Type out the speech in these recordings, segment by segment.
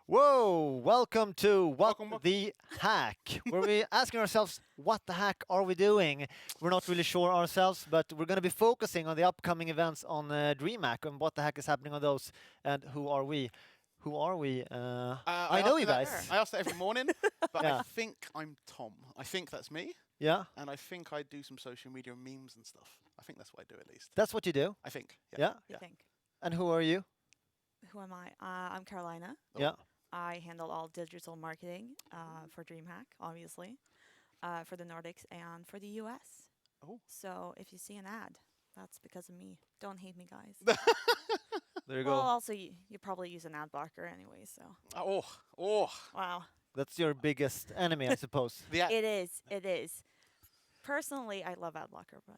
Whoa! Welcome to What Welcome. the Hack, where we're asking ourselves, what the heck are we doing? We're not really sure ourselves, but we're going to be focusing on the upcoming events on DreamHack and what the heck is happening on those, and who are we? Who are we? I know you guys. I ask that every morning, but Yeah. I think I'm Tom. I think that's me, Yeah, and I think I do some social media memes and stuff. I think that's what I do at least. that's what you do. I think. Yeah. You think? And who are you? Who am I? I'm Carolina. Yeah. I handle all digital marketing for DreamHack, obviously, for the Nordics and for the US. Oh. So if you see an ad, that's because of me. Don't hate me, guys. There you Well, go. also, you probably use an ad blocker anyway, so. Wow. That's your biggest enemy, I suppose. The ad. It is. Personally, I love ad blocker, but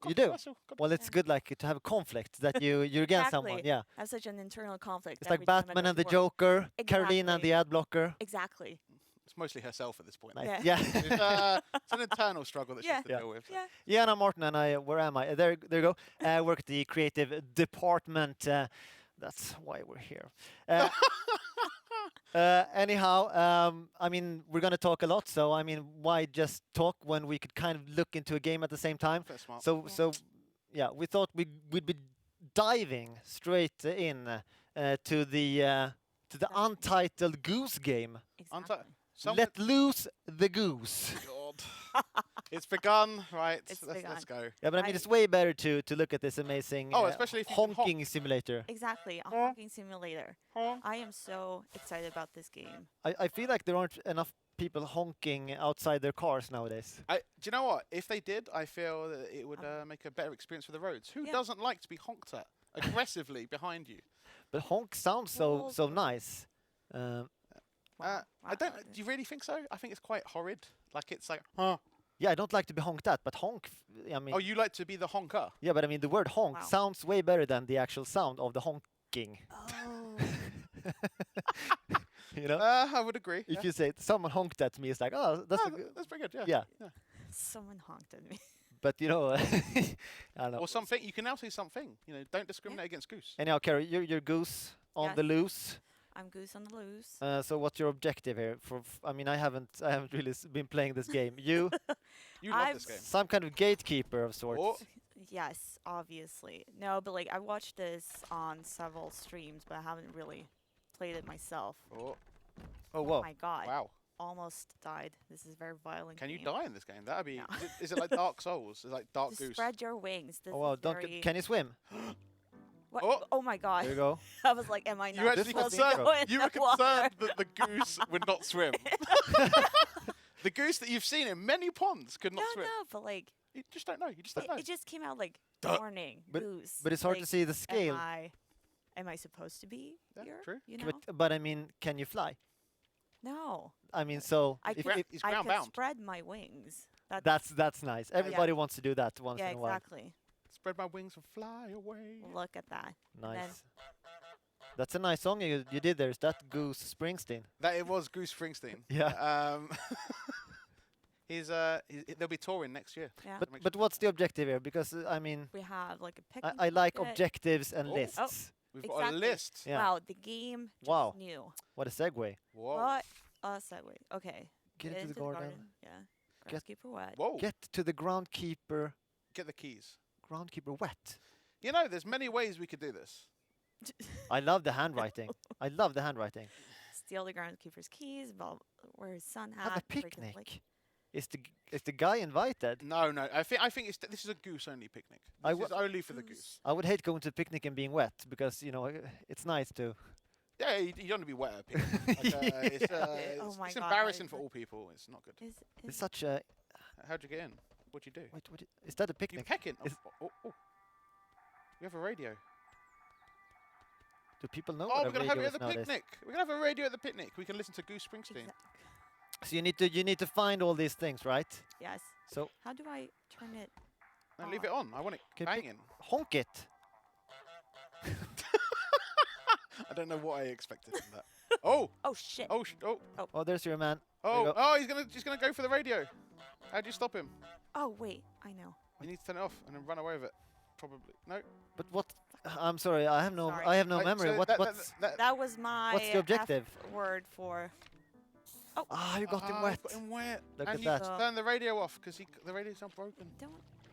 You do? controversial. Well, it's good, like, to have a conflict that you're against someone. Exactly. Yeah. I have such an internal conflict. It's like every time I Batman go and to the work. Joker, Carolina and Exactly. the ad blocker. Exactly. It's mostly herself at this point. Nice. Yeah. Yeah. It's an internal struggle that she has to Yeah. deal with. Yeah. Yeah, and I'm Martin, and where am I? There you go. I work at the creative department. That's why we're here. Anyhow, I mean, we're going to talk a lot, so I mean, why just talk when we could kind of look into a game at the same time? That's smart. So, yeah, we thought we'd be diving straight in to the untitled Goose game. Exactly. Let loose the goose. God. It's begun, right? It's Let's begun. go. Yeah, but I mean, I- it's way better to look at this amazing especially if you can honking simulator. Exactly, a honking simulator. I am so excited about this game. I feel like there aren't enough people honking outside their cars nowadays. Do you know what? If they did, I feel that it would make a better experience for the roads. Who Yeah. doesn't like to be honked at aggressively behind you? But honk sounds so nice. I don't. Do you really think so? I think it's quite horrid. Like it's like, huh? Yeah, I don't like to be honked at, but honk. I mean, Oh, you like to be the honker? yeah, but I mean, the word honk Wow. sounds way better than the actual sound of the honking. Oh. You know, I would agree. if you say someone honked at me, it's like, oh, that's a That's pretty good. Yeah. yeah. Someone honked at me. But you know, I don't know. Or something. You can now say something. You know, don't discriminate against goose. Anyhow, Carrie, you're goose on Yes. the loose. I'm goose on the loose. So what's your objective here? I mean, I haven't really been playing this game. You, You love I've this game. some kind of gatekeeper of sorts. Oh, Yes, obviously. No, but like I watched this on several streams, but I haven't really played it myself. oh, Oh, whoa. Oh my god. wow. Almost died. This is a very violent. Can you game. die in this game? That'd be. No. Is it like Dark Souls? Is it like Dark Just Goose? spread your wings. This Oh, wow. is Don't, very... can you swim? What? Oh. Oh my god. There you go. I was like, am I not You actually supposed to concerned- go in You were the water? concerned that the goose would not swim. The goose that you've seen in many ponds could not No, swim. no, but like You just don't know. You just don't know. it just came out like Duh. warning But- goose. but it's hard to Like, see the scale. Am I supposed to be Yeah, here? true. You know? But I mean, can you fly? No. I mean, so I if, could, He's I ground could bound. spread my wings. that's nice. Everybody wants to do that once yeah, in a while. exactly. Spread my wings and fly away. Look at that. And then- Nice. That's a nice song you did there. Is that Goose Springsteen? That it was Goose Springsteen. Yeah. They'll be touring next year. yeah. But what's the objective here? Because I mean, we have like a picnic. I like bucket. objectives and Oh. lists. We've got a Exactly. list. Yeah. Wow, the game just Wow. new. What a segue. Whoa. What a segue. Okay. Get into the garden. Yeah. Get- Groundskeeper wet. Whoa. Get to the groundkeeper. Get the keys. Groundkeeper wet. You know, there's many ways we could do this. I love the handwriting. I love the handwriting. Steal the groundskeeper's keys. Wear his sun hat. Have a freaking, picnic. like- Is the guy invited? No. I think this is a goose-only picnic. I This is w- only for the goose. I would hate going to a picnic and being wet because you know it's nice to. Yeah, you don't want to be wet at a picnic. Like, Oh my it's God, embarrassing like- for all people. It's not good. It's such a. How'd you get in? What'd you do? Wait, is that a You picnic? peck in. Is- Oh. We have a radio. Do people know Oh, what we're a gonna have radio it is at the nowadays? picnic. We're gonna have a radio at the picnic. We can listen to Goose Springsteen. So you need to find all these things, right? Yes. So How do I turn it? No, leave it on. I want it Okay, banging. honk it. I don't know what I expected from that. Oh, Oh shit. oh. Oh, there's your man. There you go. Oh, he's gonna go for the radio. How do you stop him? Oh wait, I know. You need to turn it off and then run away with it. Probably. No. But what? I'm sorry, I have no Sorry. I have no Right, memory. so What's That was my What's the objective? word for. Oh, you got him Ah, wet. Got him wet. Look and at you that. turn the radio off because the radio's not broken.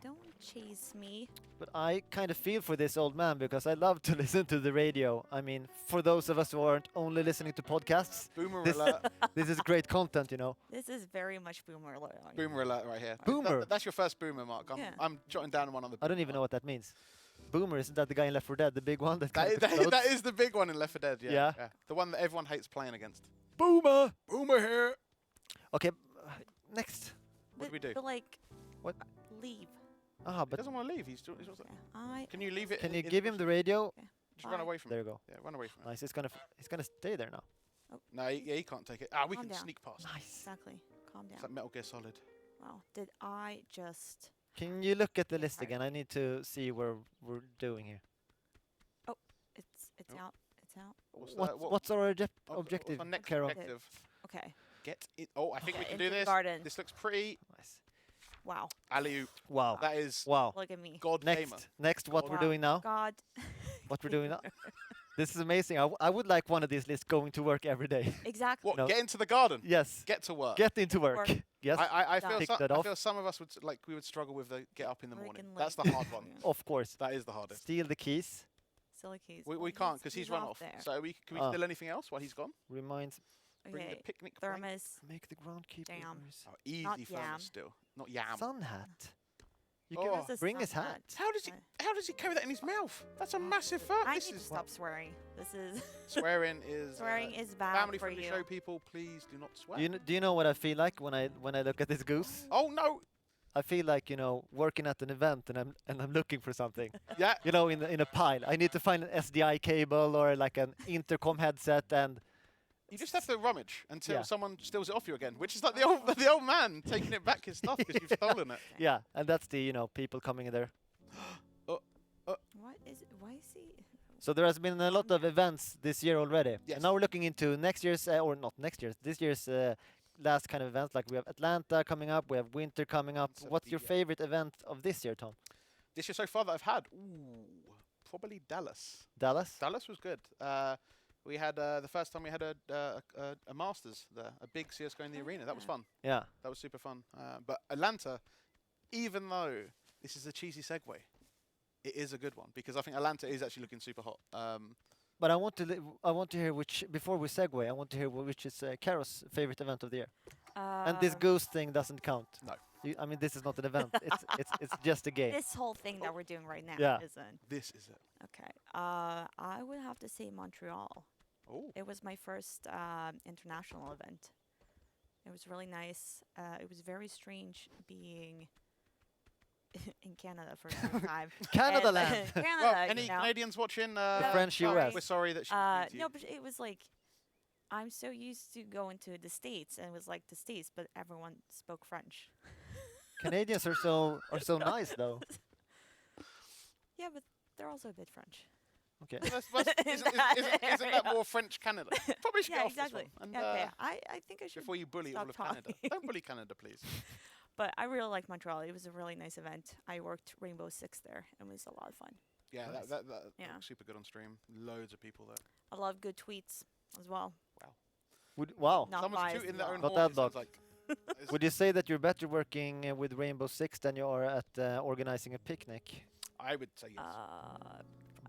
don't chase me. But I kind of feel for this old man because I love to listen to the radio. I mean, for those of us who aren't only listening to podcasts, Boomer This- alert. this is great content, you know. This is very much boomer alert. Boomer alert right here. Boomer? That's your first boomer, Mark. Yeah. I'm jotting down one on the. I don't even know what that means. Boomer, isn't that the guy in Left 4 Dead, the big one that kind of That explodes? is the big one in Left 4 Dead. Yeah. Yeah. The one that everyone hates playing against. Boomer! Boomer here. Okay, next. What do we do? But like, What? leave. Ah, He but doesn't want to leave. He's I. Can you leave it? can you in give the him the bush? radio? Just run Bye. away from There it. you go. Yeah, run away from it. Nice. He's gonna stay there now. No, he can't take it. Ah, we Calm can down. sneak past. Nice. Exactly. Calm It's down. like Metal Gear Solid. Wow. Did I just? Can you look at the list Sorry. again? I need to see where we're doing here. It's Oh. out. It's out. What's our what's objective, our next Carol? objective? Okay. Get it. Oh, I think we Okay, can do into the this. garden. This looks pretty. Nice. Wow. Alley-oop. Wow. That is Wow. Look at me. God gamer. Next, what we're Wow. doing now? God. What we're doing now? This is amazing. I would like one of these lists going to work every day. Exactly. What? No. Get into the garden. Yes. Get to work. Get into work. Work. Yes. I Done. feel Tick some, that I off. feel some of us would we would struggle with the get up in the morning. Freaking That's the late. hard one. Of course. That is the hardest. Steal the keys. Silly keys. We Well, can't because he's run off. there. So can we Ah. steal anything else while he's gone? Reminds. Bring the Okay. picnic plate. Thermos. Make the groundkeeper. Damn. Oh, easy Not thermos yam. still. Not yam. Sun hat. You Oh. can Where's the bring his sun hat. How does he? How does he carry that in his mouth? That's a massive fuck. I This need to is stop swearing. This is swearing is swearing is bad family for friendly you. show. People, please do not swear. Do you know what I feel like when I look at this goose? Oh no! I feel like, you know, working at an event and I'm looking for something. Yeah. You know, in a pile. I need to find an SDI cable or like an intercom headset, and You just have to rummage until Yeah. someone steals it off you again, which is like the old man taking it back his stuff because you've stolen it. yeah, and that's the, you know, people coming in there. What is it? Why is he? So there has been a lot of events this year already. Yes. And now we're looking into next year's, or not next year's, this year's last kind of events. Like we have Atlanta coming up, we have winter coming up. What's your Sevilla. favorite event of this year, Tom? This year so far that I've had, probably Dallas. Dallas? Dallas was good. We had the first time we had a Masters there, a big CS:GO in the arena. That was yeah. fun. Yeah. That was super fun. But Atlanta, even though this is a cheesy segue, it is a good one because I think Atlanta is actually looking super hot. But I want to hear which, before we segue, I want to hear which is Carol's favorite event of the year. And this goose thing doesn't count. No. I mean, this is not an event. It's just a game. This whole thing that we're doing right now Yeah. isn't. This is it. Okay. I would have to say Montreal. Oh, It was my first international event. It was really nice. It was very strange being in Canada for the first time. Canada And, land. Canada, well, you any know. Canadians watching? French sorry, US. We're sorry that she. No, but it was like I'm so used to going to the States, and it was like the States, but everyone spoke French. Canadians are so nice though. Yeah, but they're also a bit French. Okay. Isn't that more French Canada? Probably should Yeah, get off exactly. this one. And, Yeah, okay, I think I should. before you bully all stop of Canada, talking. don't bully Canada, please. But I really like Montreal. It was a really nice event. I worked Rainbow Six there. It was a lot of fun. Yeah, Nice. that Yeah. looks super good on stream. Loads of people there. A lot of good tweets as well. Wow. Not Someone's biased tooting at their own all. Not horn. that It sounds bad. like. It's- Would you say that you're better working with Rainbow Six than you are at organizing a picnic? I would say yes.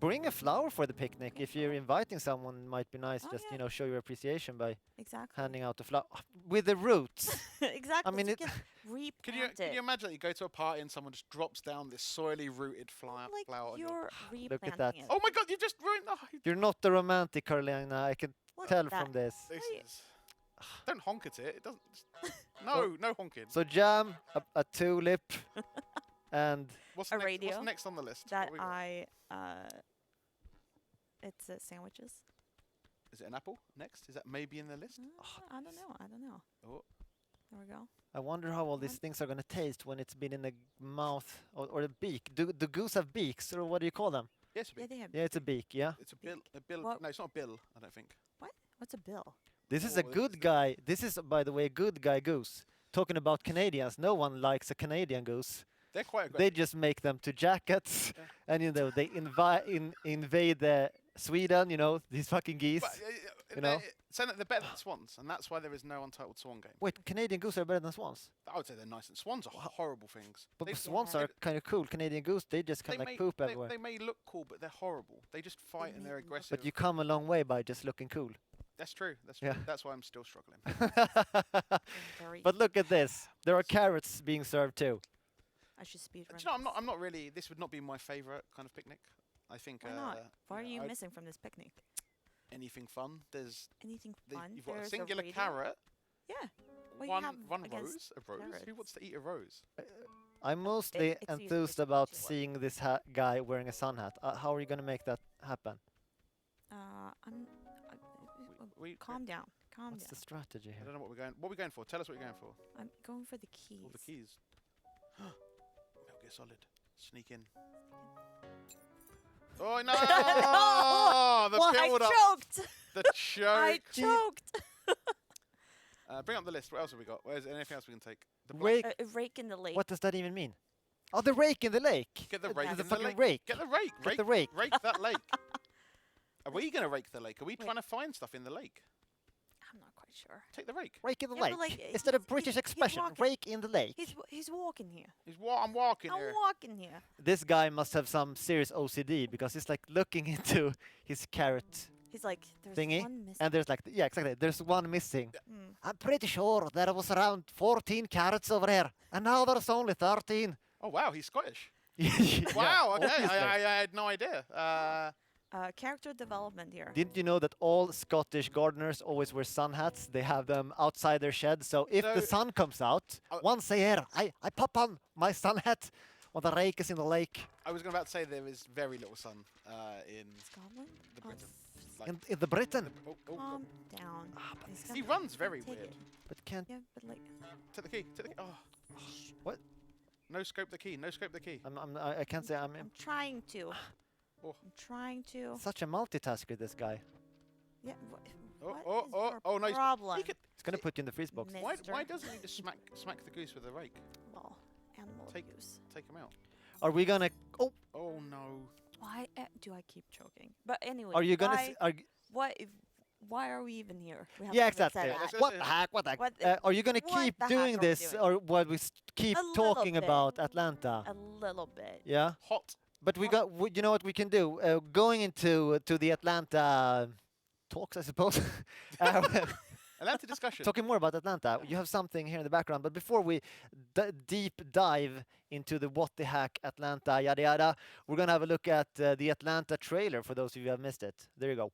Bring a flower for the picnic. If you're inviting someone, it might be nice. Oh, Just yeah. you know, show your appreciation by Exactly. handing out the flower with the roots. Exactly. mean, so you it- can replant Can you imagine that you go to a party and someone just drops down this soily rooted flower like on your... you're Look at replanting that. it. Oh my god, you just ruined the... You're not the romantic, Carolina. I can Look tell at that. from this. This Right. is... Don't honk at it. It doesn't... No honking. So jam, a tulip, and What's a next, radio What's next on the list? that What we got? it's sandwiches. Is it an apple next? Is that maybe in the list? I don't know. I don't know. Oh. There we go. I wonder how all these One- things are gonna taste when it's been in the mouth or the beak. Do goose have beaks, or what do you call them? Yes, Yeah, they have. Yeah, it's a beak. Yeah. it's a bill. A bill. What- No, it's not a bill. I don't think. What's a bill? This is Oh, a this good is- guy. This is, by the way, a good guy goose. Talking about Canadians, no one likes a Canadian goose. They're quite aggressive. They just make them to jackets, Yeah. and they invade Sweden. These fucking geese. But, you know? so they're better than swans, and that's why there is no Untitled Swan game. Wait, Canadian goose are better than swans, I would say they're nice, and swans are horrible things. but They- swans Yeah. are kind of cool. Canadian goose, they just kind of like poop everywhere. They may look cool, but they're horrible. They just fight and they're may look- aggressive. But you come a long way by just looking cool. That's true. That's true. Yeah. That's why I'm still struggling. Very But look at this. There are carrots being served too. I should speed Do run. you know, this. I'm not really. This would not be my favourite kind of picnic. I think. Why not? What are know, you I'd- missing from this picnic? Anything fun? There's. Anything fun? You've got a There's singular radio. carrot. Yeah. What you One have rose. against A rose. Who carrots? wants to eat a rose? I'm mostly it's usually enthused the about cheesy one. seeing this guy wearing a sun hat. How are you going to make that happen? Calm down. Calm What's the down. strategy I here? don't know what we're going. What are we going for? Tell us what you're going for. I'm going for the keys. All the keys. Metal Gear Solid. Sneak in. Oh no! The Well, build I up. choked. The I choke. choked. Bring up the list. What else have we got? Where's anything else we can take? The Rake. A rake in the lake. What does that even mean? Oh, the rake in the lake. Get the the rake. the in the fucking lake. rake. Get the rake. Get the rake. Rake that lake. Are we going to rake the lake? Are we Wait. trying to find stuff in the lake? I'm not quite sure. Take the rake. Rake in the Yeah, lake. but like, Is that a he's- British he's expression? walking. Rake in the lake. He's walking here. I'm walking I'm here. walking here. This guy must have some serious OCD because he's like looking into his carrot He's like, there's thingy, one missing. and there's like, yeah, exactly. There's one missing. Mm. I'm pretty sure there was around 14 carrots over here, and now there's only 13. Oh wow, he's Scottish. Yeah, Wow. Okay, obviously. I had no idea. Character development here. Didn't you know that all Scottish gardeners always wear sun hats? They have them outside their shed, so if the So- sun comes out, Oh. once a year, I pop on my sun hat when the rake is in the lake. I was about to say there is very little sun in Scotland? the Oh, Britain. Like, In the Britain. calm down. He's he gonna runs very take weird. it. But can't... Yeah, but like, Take the key. Take the key. Oh. What? No scope the key. No scope the key. I can't say I'm I'm trying to. Oh. I'm trying to. such a multitasker, this guy. Yeah. Oh, What oh, is oh, your oh, no. problem? He could, He's going to put you in the freeze box. why Mister? doesn't he just smack the goose with a rake? Well, animal Take- abuse. Take him out. Are we going to... Oh, Oh no. Why do I keep choking? But anyway, are you going why, to... why are we even here? We Yeah, haven't even said exactly. Yeah, that. let's- What the heck? What the heck? What Are you going to what keep the heck doing are we this, doing? or what we keep A little talking bit. about Atlanta? A little bit. Yeah? Hot. But you know what we can do? Going into to the Atlanta talks, I suppose. Atlanta discussion. Talking more about Atlanta. You have something here in the background, but before we deep dive into the what the heck Atlanta yada yada, we're gonna have a look at the Atlanta trailer for those of you who have missed it. There you go.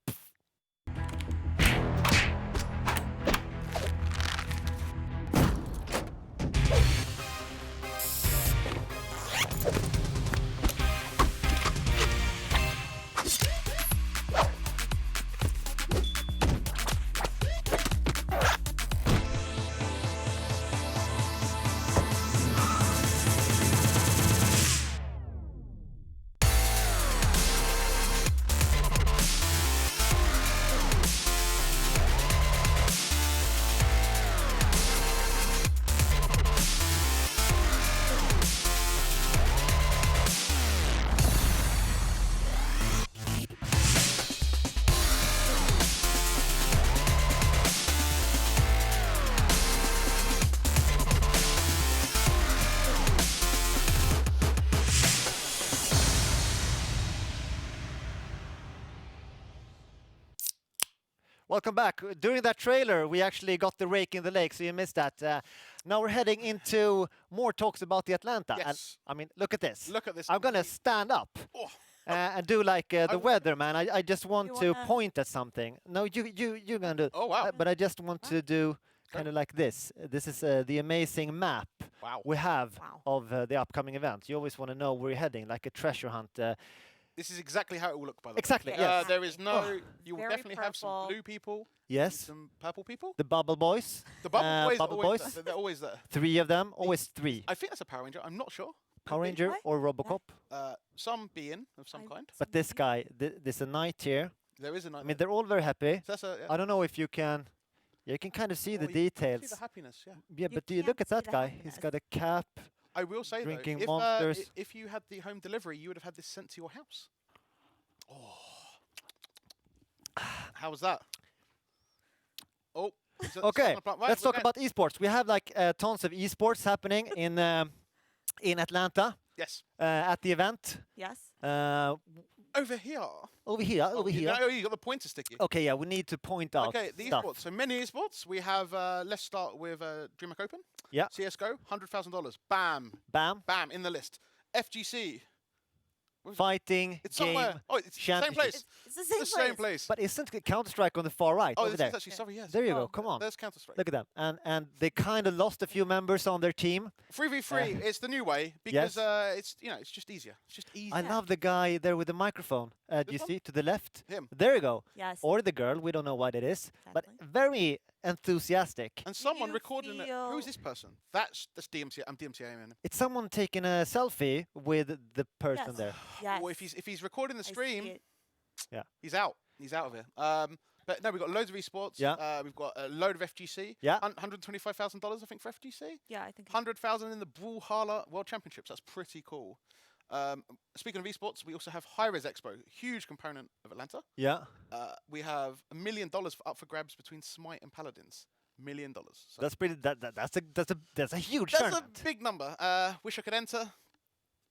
Welcome back. During that trailer, we actually got the rake in the lake, so you missed that. Now we're heading into more talks about the Atlanta. And, Yes. I mean, look at this. Look at this. I'm gonna stand up Oh. and do like the w- weather, man. I just want You to wanna- point at something. No, you're gonna do. Oh wow. But I just want to do kind of like this. This is the amazing map Wow. we have Wow. of the upcoming event. You always want to know where you're heading, like a treasure hunt. This is exactly how it will look, by the way. Exactly, yes. There is no. Oh. You will Very definitely have some purple. blue people. and Yes, Some purple people. the Bubble Boys. The bubble boys. are Bubble always Boys. there. They're always there. 3 of them, always 3. I think that's a Power Ranger. I'm not sure. Power be. Ranger What? or Robocop. Some being of some kind. But this guy, there's a knight here. There is a I night. mean, they're all very happy. So that's a. I don't know if you can. You can kind of see Oh, the you can details. See the happiness. Yeah. Yeah, You but do you look can't at see that the guy? He's happiness. got a cap I will say Drinking though, monsters. if you had the home delivery, you would have had this sent to your house. Oh, how was that? Oh, Okay, right, let's we're talk about esports. We have like tons of esports happening in Atlanta yes, at the event. Yes. over here. Over here, over You here. know, you got the pointer sticky. Okay, yeah, we need to point out Okay, the stuff. esports. So many esports. We have. Let's start with DreamHack Open. Yeah. CS:GO, $100,000. Bam, Bam, bam, in the list. FGC. fighting It's game. somewhere. Oh, it's the same championship. place. It's the same The place. same place. But isn't Counter-Strike on the far right Oh, over this there? is actually sorry. Yes. There you Oh. go. Come on. There's Counter Strike. Look at them. And they kind of lost a few members on their team. 3v3. It's the new way because it's it's just easier. It's just easier. I love the guy there with the microphone. Do you one? see to the left? Him. There you go. Yes. Or the girl. We don't know what it is, but Exactly. very enthusiastic. And someone you recording it. Who is feel- this person? That's DMCA. I'm DMCA man. It's someone taking a selfie with the person Yes. there. Yes. Well, if he's recording the I see stream, it. he's out. He's out of here. But no, we've got loads of esports. Yeah. We've got a load of FGC. Yeah. $125,000 I think for FGC. Yeah, I think. 100,000 in the Brawlhalla World Championships. That's pretty cool. Speaking of esports, we also have Res Expo, huge component of Atlanta. Yeah. We have $1 million up for grabs between Smite and Paladins. $1 million. So That's pretty. That's a huge that's tournament. a big number. Wish I could enter.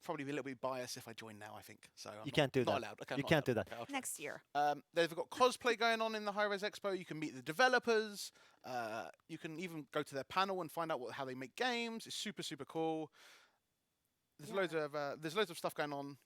Probably be a little bit biased if I join now, I think. So I'm You can't do not that. allowed. Okay, I'm You not can't do allowed. that. Okay, I'll try. Next year. They've got cosplay going on in the Res Expo. You can meet the developers. You can even go to their panel and find out how they make games. It's super, super cool. There's loads of stuff going on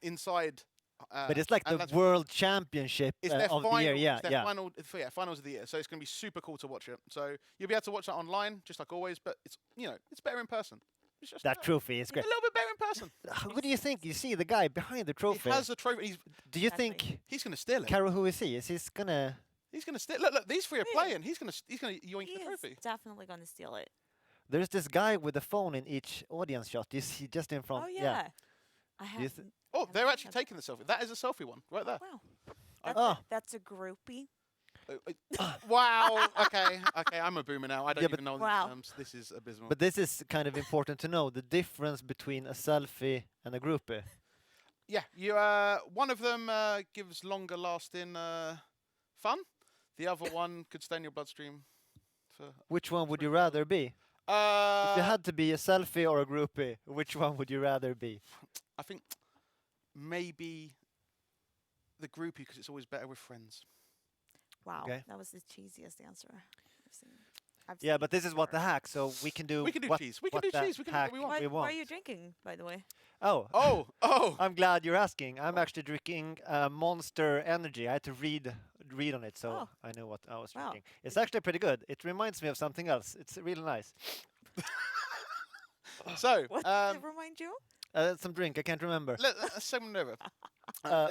inside. But it's like and the that's- World Championship It's their of final, the year. Yeah, it's their yeah. finals of the year. So it's going to be super cool to watch it. So you'll be able to watch that online, just like always. But it's it's better in person. It's just That trophy is a great. little bit better in person. What do you think? You see the guy behind the trophy. He has a trophy. Do you Exactly. think, He's going to steal it. Caro, who is he? Is he gonna? He's going to steal. Look, these three are Yeah. playing. He's going to yoink He the is trophy. definitely going to steal it. There's this guy with a phone in each audience shot. You see just in front. Oh yeah. I you have. th- Oh, they're actually have- taking the selfie. That is a selfie one right there. Wow. I- That's, Oh. that's a groupie. Wow. Okay. I'm a boomer now. I don't Yeah, but- even know Wow. the terms. This is abysmal. But this is kind of important to know the difference between a selfie and a groupie. yeah, you. One of them gives longer lasting fun. The other one could stay in your bloodstream. For Which one would you rather be? If you had to be a selfie or a groupie, which one would you rather be? I think maybe the groupie because it's always better with friends. Wow. Okay. That was the cheesiest answer I've seen. Yeah, but this is what the hack, so we can do. We can do what, cheese. We can what do the cheese. We can do what hack we want. Why, we why want. are you drinking, by the way? Oh, Oh. I'm glad you're asking. I'm actually drinking Monster Energy. I had to read on it, so Oh. I know what I was Wow. drinking. It's actually pretty good. It reminds me of something else. It's really nice. So, What does it remind you? Some drink. I can't remember. let's segment over.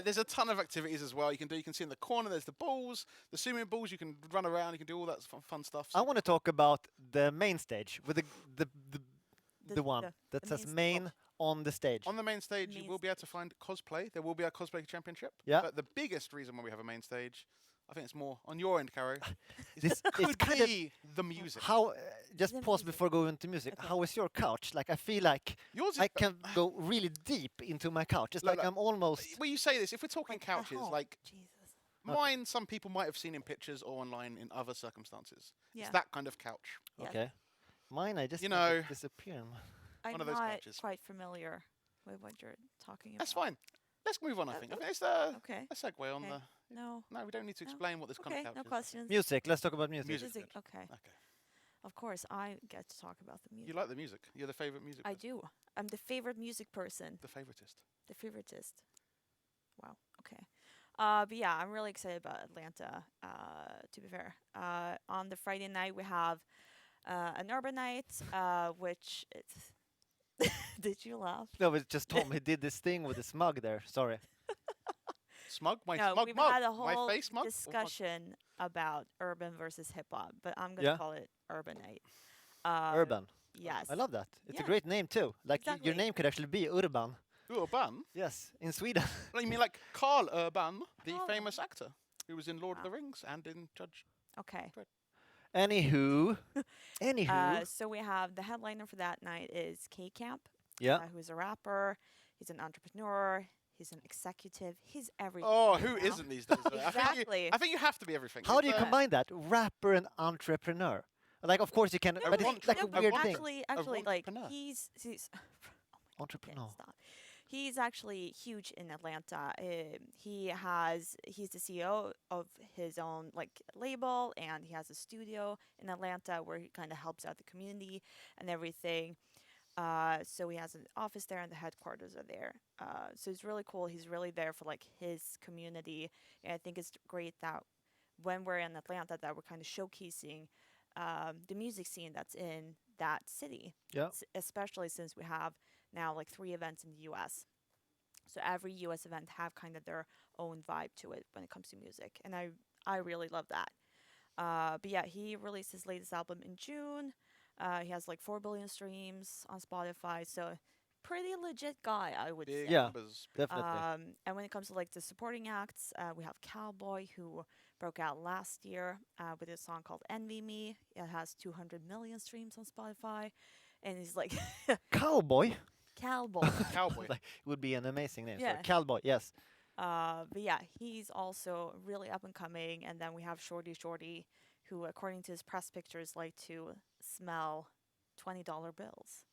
There's a ton of activities as well you can do. You can see in the corner there's the balls, the swimming balls. You can run around. You can do all that fun stuff. I want to talk about the main stage with the one that the says main main on the stage. On the main stage, you Main will be able to find cosplay. There will be a cosplay championship. Yeah. But the biggest reason why we have a main stage, I think it's more on your end, Caro. This could it's kind of be the music. how. Just The pause music. before going into music. Okay. How is your couch? Like I feel like Yours is. I can go really deep into my couch. It's Look, like look, I'm almost. Well, you say this. If we're talking Like, at couches, home. like Jesus. Okay. mine, some people might have seen in pictures or online in other circumstances. Yeah. It's that kind of couch. Yeah. Okay. Mine, I just You let it know- disappear. I'm one of those not couches. quite familiar with what you're talking about. That's fine. Let's move on. I think. I okay. think it's a Okay. segue on Okay. the. No. No, we don't need to No. explain what this kind Okay. of couch No is. questions. Music. Let's talk about music. Music. Music. good. Okay. Okay. Of course, I get to talk about the music. You like the music? You're the favorite music. I person. do. I'm the favorite music person. The favoritist. The favoritist. Wow. Okay. But yeah, I'm really excited about Atlanta. To be fair, on the Friday night we have an urban night, which it's. Did you laugh? No, it's just Tom. He did this thing with his mug there. Sorry. Smug, my No, smug we've mug, had a my whole face mug. or mug? discussion about urban versus hip hop, but I'm gonna Yeah. call it urban night. Urban. Yes. I love that. It's a Yeah. great name too. Like your Exactly. name could actually be Urban. Urban. Yes, in Sweden. No, you mean like Carl Urban, the Carl. famous actor who was in Lord of the Wow. Rings and in Judge. Okay. Anywho, anywho, So we have the headliner for that night is K Camp, yeah. who's a rapper. He's an entrepreneur. He's an executive. He's everything. Oh, right who now. not these days? Though? Exactly. I think you have to be everything. How do you It's, combine that? Rapper and entrepreneur. Like, of course you can, No, but wait, it's like no, a but weird thing. actually, like entrepreneur. he's oh my God, I can't Entrepreneur. stop. He's actually huge in Atlanta. He's the CEO of his own like label, and he has a studio in Atlanta where he kind of helps out the community and everything. So he has an office there, and the headquarters are there. So it's really cool. He's really there for like his community, and I think it's great that when we're in Atlanta, that we're kind of showcasing the music scene that's in that city. Yeah. Especially since we have now like 3 events in the U.S. So every U.S. event have kind of their own vibe to it when it comes to music, and I really love that. But yeah, he released his latest album in June. He has like 4 billion streams on Spotify, so pretty legit guy, I would big say. Yeah. numbers. Definitely. And when it comes to like the supporting acts, we have Cowboy, who broke out last year with a song called "Envy Me." It has 200 million streams on Spotify, and he's like Cowboy. Cowboy. Cowboy. Like, would be an amazing name. Yeah. So, Cowboy, yes. But yeah, he's also really up and coming. And then we have Shorty, who, according to his press pictures, like to smell $20 bills.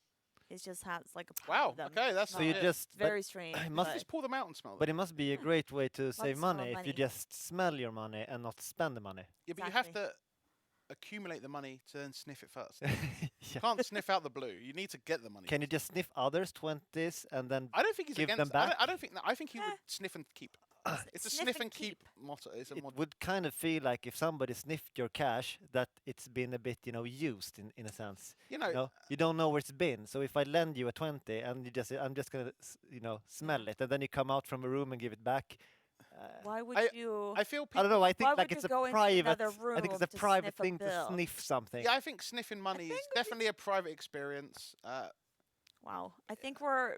It just has like a pile Wow. of them. Okay, that's So you it. just, but, Very strange. it must but Just pull them out and smell them. but it must be a great way to save smell money if you money. just smell your money and not spend the money. Yeah, but you have Exactly. to accumulate the money to then sniff it first. Yeah. You can't sniff out the blue. You need to get the money. Can you just sniff others 20s and then I don't think he's give them against. back? I don't think that. I think he Eh. would sniff and keep. It's a Sniff sniff and and keep motto. It's a it motto. would kind of feel like if somebody sniffed your cash that it's been a bit, used in a sense. You know, You know, you don't know where it's been. So if I lend you a 20 and you just say, I'm just gonna, smell it, and then you come out from a room and give it back. why would you? I feel I people. don't know. I think Why like would it's you a go into private. another I think it's room a to private sniff a thing to bill? sniff something. Yeah, I think sniffing money is think definitely a private experience. Wow, I think we're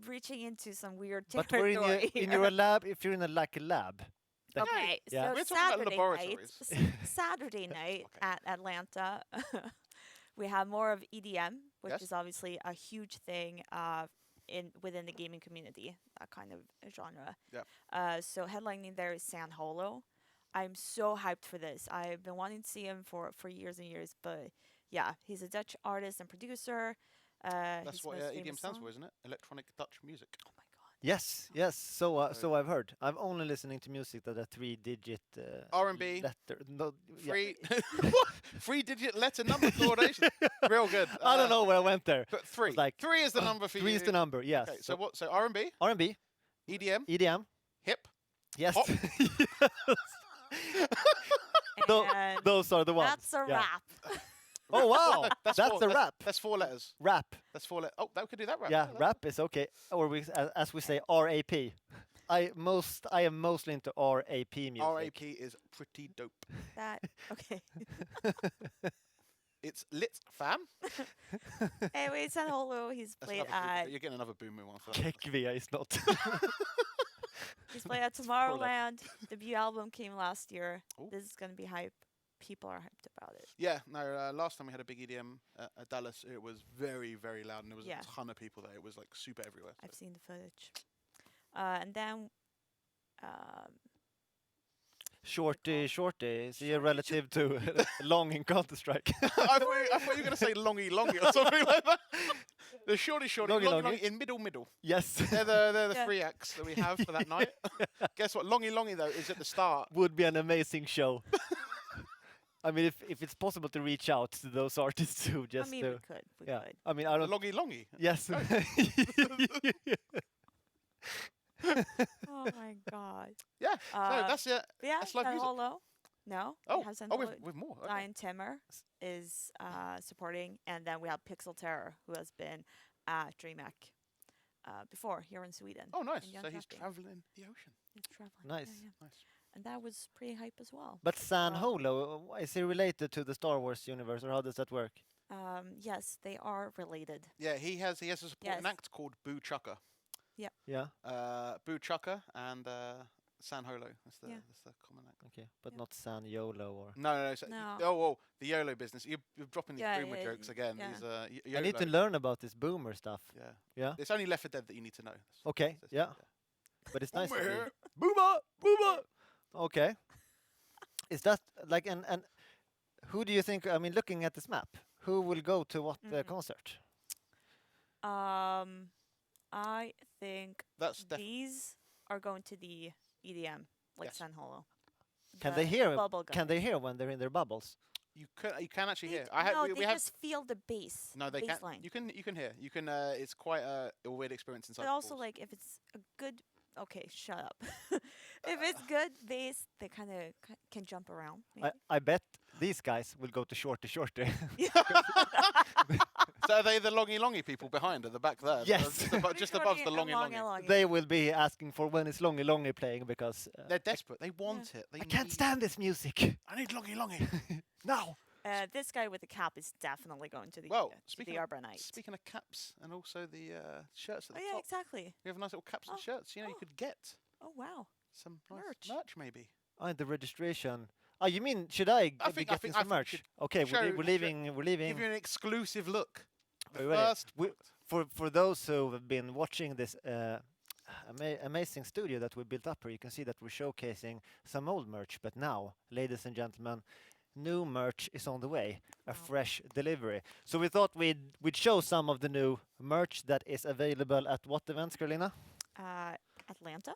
reaching into some weird But we're territory. in your lab. If you're in a lab, that- Okay, Yeah. so We're talking about Saturday night, laboratories. Saturday night Okay. at Atlanta, we have more of EDM, which Yes. is obviously a huge thing within the gaming community, that kind of genre. Yeah. So headlining there is San Holo. I'm so hyped for this. I've been wanting to see him for years and years, but yeah, he's a Dutch artist and producer. That's his what most EDM famous stands song- for, isn't it? Electronic Dutch music. Oh my god. Yes, yes. So I've heard. I'm only listening to music that are 3-digit R&B. letter. No, yeah. Three, what? 3-digit letter number coordination. Real good. I don't know where I went there. But three. like, Three is the number for you. 3 is the number. Yes. Okay, so what? So R&B, R&B, EDM, EDM. hip. Yes. Pop. Tho- And Those are the ones. that's a yeah. wrap. Oh wow, that's four, a rap. That's 4 letters. Rap. That's 4 letters. Oh, that we could do that rap. Yeah, that's rap is okay. Or as we say, RAP. I am mostly into RAP music. RAP is pretty dope. That okay. It's lit, fam. Anyway, San Holo, he's That's played another at You're getting another boom one for that. Kekvia is not. he's played at Tomorrowland. Debut album came last year. Ooh. This is gonna be hype. People are hyped about it. Yeah, no, last time we had a big EDM at Dallas, it was very, very loud, and there was Yeah. a ton of people there. It was like super everywhere. I've seen the footage. And then Shorty, is he a relative to Long in Counter Strike? I thought you were going to say longy or something like that. The shorty, Longy, longy, longy. in middle. Yes. They're the Yeah. 3 acts that we have for that night. Guess what? Longy though is at the start. Would be an amazing show. I mean, if it's possible to reach out to those artists too, I just mean, to, we could. yeah. Could. I mean, I don't. Longy. Yes. Oh my god. Yeah. So that's it. But yeah, that's live San music. Holo. No. Oh, we have San oh, Holo. with more. Okay. Ryan Timmer is supporting, and then we have Pixel Terror, who has been at DreamHack before here in Sweden. Oh, nice. in So he's Jönköping. traveling the ocean. He's traveling. Nice. Yeah, yeah. Nice. And that was pretty hype as well. But San Um, Holo, is he related to the Star Wars universe, or how does that work? Yes, they are related. Yeah, he has a supporting Yes. act called Boo Chucker. Yeah. Boo Chucker and San Holo. That's the Yeah. common act. Okay, but Yeah. not San YOLO or. No. No. Oh, well, the YOLO business. You're dropping these Yeah, boomer yeah, jokes again. yeah. These I YOLO. need to learn about this boomer stuff. Yeah. Yeah. It's only Left 4 Dead that you need to know. Okay. Yeah. But it's nice to Boomer, be. boomer, boomer. Okay. Is that like and who do you think? I mean, looking at this map, who will go to what concert? I think That's these are going to the EDM, like Yes. San Holo. Can The they hear? Bubble Can they hear when they're in their bubbles? You can actually They hear. no, We they have. just feel the bass. No, they bass can't. line. You can hear. You can. It's quite a weird experience inside. But the also, balls. like, if it's a good, okay, shut up. If it's good bass, they kind of can jump around. I bet these guys will go to shorty shorty. So are they the longy longy people behind at the back there? Yes. Just above the longy longy. They will be asking for when it's longy longy playing because They're desperate. They want it. They I can't need- stand this music I need longy longy. now. This guy with the cap is definitely going to the Well, to speaking the of- Arbor Night. Speaking of caps and also the shirts at Oh the yeah, top, exactly. we have nice little caps and Oh, shirts. You know, you oh. could get Oh wow. some nice Merch. merch maybe. Oh, the registration. Oh, you mean should I be think- I getting think- I some think we merch? should Okay, show- we're leaving. We're leaving. Give you an exclusive look. The Are you ready? first For those who have been watching this amazing studio that we built up here, you can see that we're showcasing some old merch. But now, ladies and gentlemen, new merch is on the way, a fresh delivery. So we thought we'd show some of the new merch that is available at what events, Carolina? Atlanta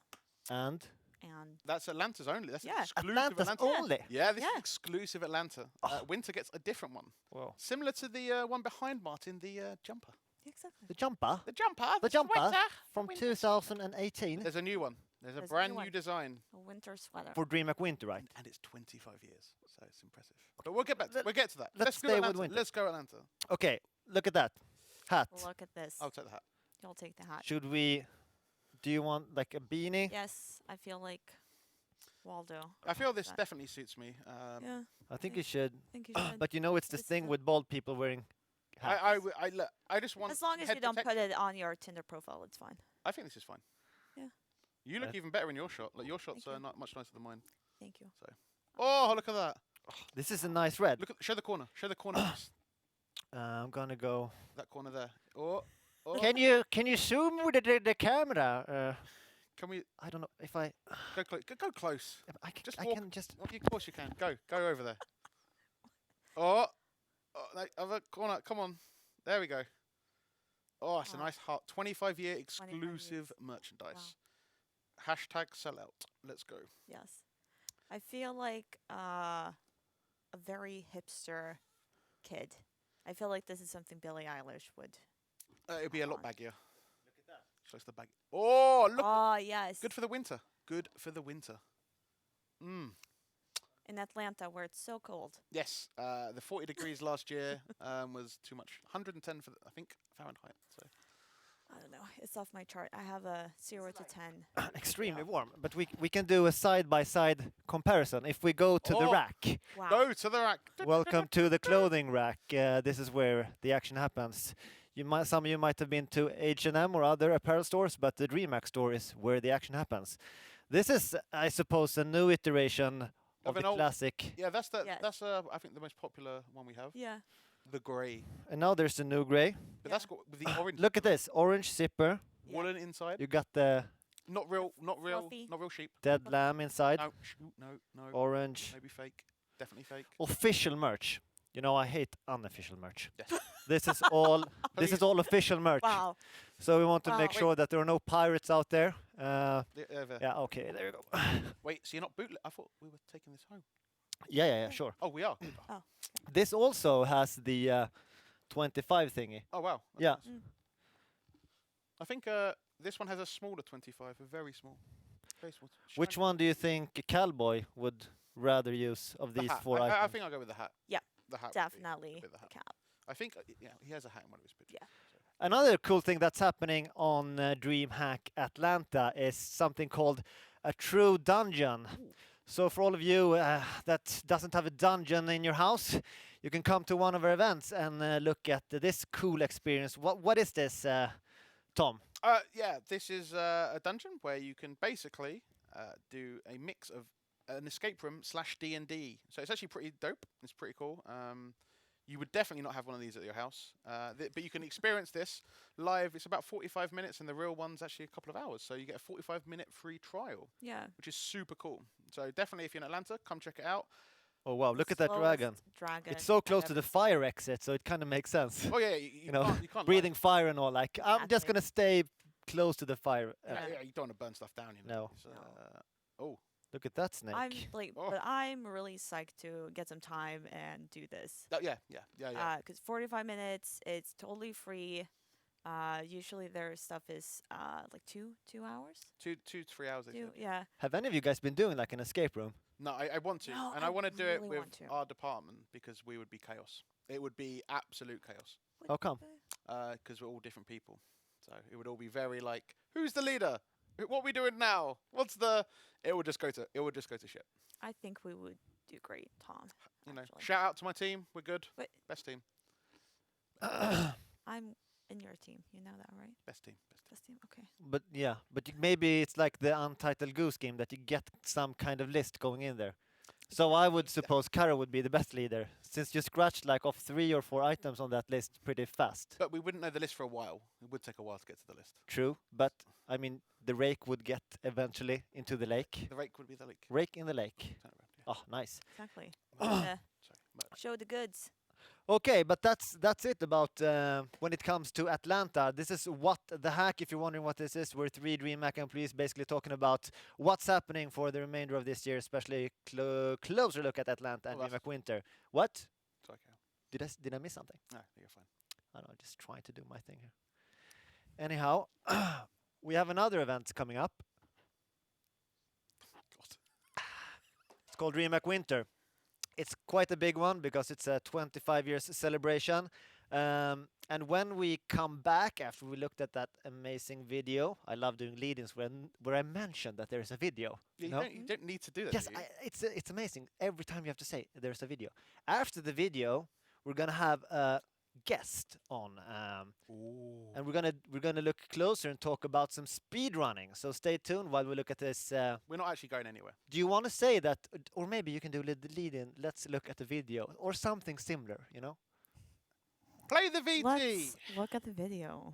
And and That's Atlanta's only. That's Yeah. exclusive Atlanta's Atlanta. only. Yeah, this Yeah. is exclusive Atlanta. Winter gets a different one, Well, similar to the one behind Martin, the jumper. exactly. the jumper The jumper. The jumper sweater, from winter. 2018 There's a new one. There's a There's a brand new new one. design, A winter sweater. for DreamHack Winter, right? and it's 25 years, so it's impressive. But we'll get back. Let- We'll get to that. let's go stay with Atlanta. winter. Let's go Atlanta. Okay, look at that hat. Look at this. I'll take the hat. You'll take the hat. Should we? Do you want like a beanie? Yes, I feel like Waldo. I feel this That- definitely suits me. Yeah, I think you should. I think you should. But you know, it's this This thing is with bald people wearing hats. I just want. As long as head you don't put protection. it on your Tinder profile, it's fine. I think this is fine. Yeah. You look Right. even better in your shot. Like your shots Thank are you. not much nicer than mine. Thank you. Oh, look at that! This is a nice red. Look at show the corner. Show the corner. please. I'm gonna go. That corner there. Oh, oh. Can you zoom with the camera? Can we I don't know if I. go close? Go close. If I can. Just I walk- can just. Of course you can. Go over there. Oh, that other corner. Come on. There we go. Oh, it's a Wow. nice heart. 25-year 25 exclusive years. merchandise. Hashtag sellout. Let's go. Yes. I feel like a very hipster kid. I feel like this is something Billie Eilish would. It'll be a lot on. baggier. Look at that. Shows the bag. Oh, look. Oh yes. Good for the winter. Good for the winter. In Atlanta, where it's so cold. Yes. The 40 degrees last year was too much. 110 for I think Fahrenheit. So I don't know. It's off my chart. I have a 0 to 10. extremely warm, but we can do a side-by-side comparison. If we go to the Oh. rack, Wow. go to the rack. welcome to the clothing rack. This is where the action happens. Some of you might have been to H&M or other apparel stores, but the DreamHack store is where the action happens. This is, I suppose, a new iteration of an the old- classic. Yeah, that's Yes. that's I think the most popular one we have. Yeah. The grey. And now there's a new grey. But that's got with the orange. Look at this, orange zipper. Yeah. Woolen inside. You got the Not real. Fluffy. Not real sheep. dead lamb inside. No. No. Orange. Maybe fake. Definitely fake. Official merch. You know, I hate unofficial merch. Yes. This is all. This is Please. all official merch. Wow. So we want to Wow. make sure that there are no pirates out there. Over. Yeah. Okay. There you go. Wait. So you're not bootleg? I thought we were taking this home. Yeah. Sure. Oh, we are. Oh. This also has the 25 thingy. Oh wow. That's Yeah. nice. I think this one has a smaller 25, a very small. Very small. Which Shiny. one do you think Cowboy would rather use of The these hat. four I items? think I'll go with the hat. Yeah, The hat. would be- Definitely would be the the hat. cap. I think yeah, he has a hat in one of his pictures. Yeah. Another cool thing that's happening on DreamHack Atlanta is something called a true dungeon. So for all of you that doesn't have a dungeon in your house, you can come to one of our events and look at this cool experience. What is this, Tom? Yeah, this is a dungeon where you can basically do a mix of an escape room / D&D. So it's actually pretty dope. It's pretty cool. You would definitely not have one of these at your house, but you can experience this live. It's about 45 minutes, and the real one's actually a couple of hours. So you get a 45-minute free trial, which is super cool. So definitely, if you're in Atlanta, come check it out. Oh wow! Look at that dragon. It's so close to the fire exit, so it kind of makes sense. Oh yeah, you can't breathing fire and all. Like I'm just gonna stay close to the fire. Yeah, you don't want to burn stuff down. You know? No. Oh. Look at that snake. But I'm really psyched to get some time and do this. Yeah. Because 45 minutes, it's totally free. Usually their stuff is like 2 hours. 2 to 3 hours. Yeah. Have any of you guys been doing like an escape room? No, I want to, No, and I want to do it really with our department because we would be chaos. It would be absolute chaos. How come? Because we're all different people, so it would all be very like, who's the leader? What are we doing now? It would just go to shit. I think we would do great, Tom. Shout out to my team. We're good. Best team. I'm in your team. You know that, right? Best team. Okay. But maybe it's like the Untitled Goose Game that you get some kind of list going in there. So I would suppose Kara would be the best leader, since you scratched like off 3 or 4 items on that list pretty fast. But we wouldn't know the list for a while. It would take a while to get to the list. True, but I mean, the rake would get eventually into the lake. The rake would be the lake. Rake in the lake. Turn around, Oh, nice. Exactly. Sorry. Show the goods. Okay, but that's it about when it comes to Atlanta. This is What the Hack. If you're wondering what this is, we're 3 DreamHack employees basically talking about what's happening for the remainder of this year, especially closer look at Atlanta and DreamHack Winter. What? Sorry, Kyle. Did I miss something? No, you're fine. I don't know, just trying to do my thing here. Anyhow, we have another event coming up. God. It's called DreamHack Winter. It's quite a big one because it's a 25 years celebration. And when we come back after we looked at that amazing video, I love doing lead-ins where I mentioned that there's a video. Yeah, you don't need to do that. Yes, it's amazing. Every time you have to say there's a video. After the video, we're gonna have a guest on, and we're gonna look closer and talk about some speed running. So stay tuned while we look at this. We're not actually going anywhere. Do you want to say that, or maybe you can do the lead-in? Let's look at the video or something similar. Play the VT. Let's look at the video.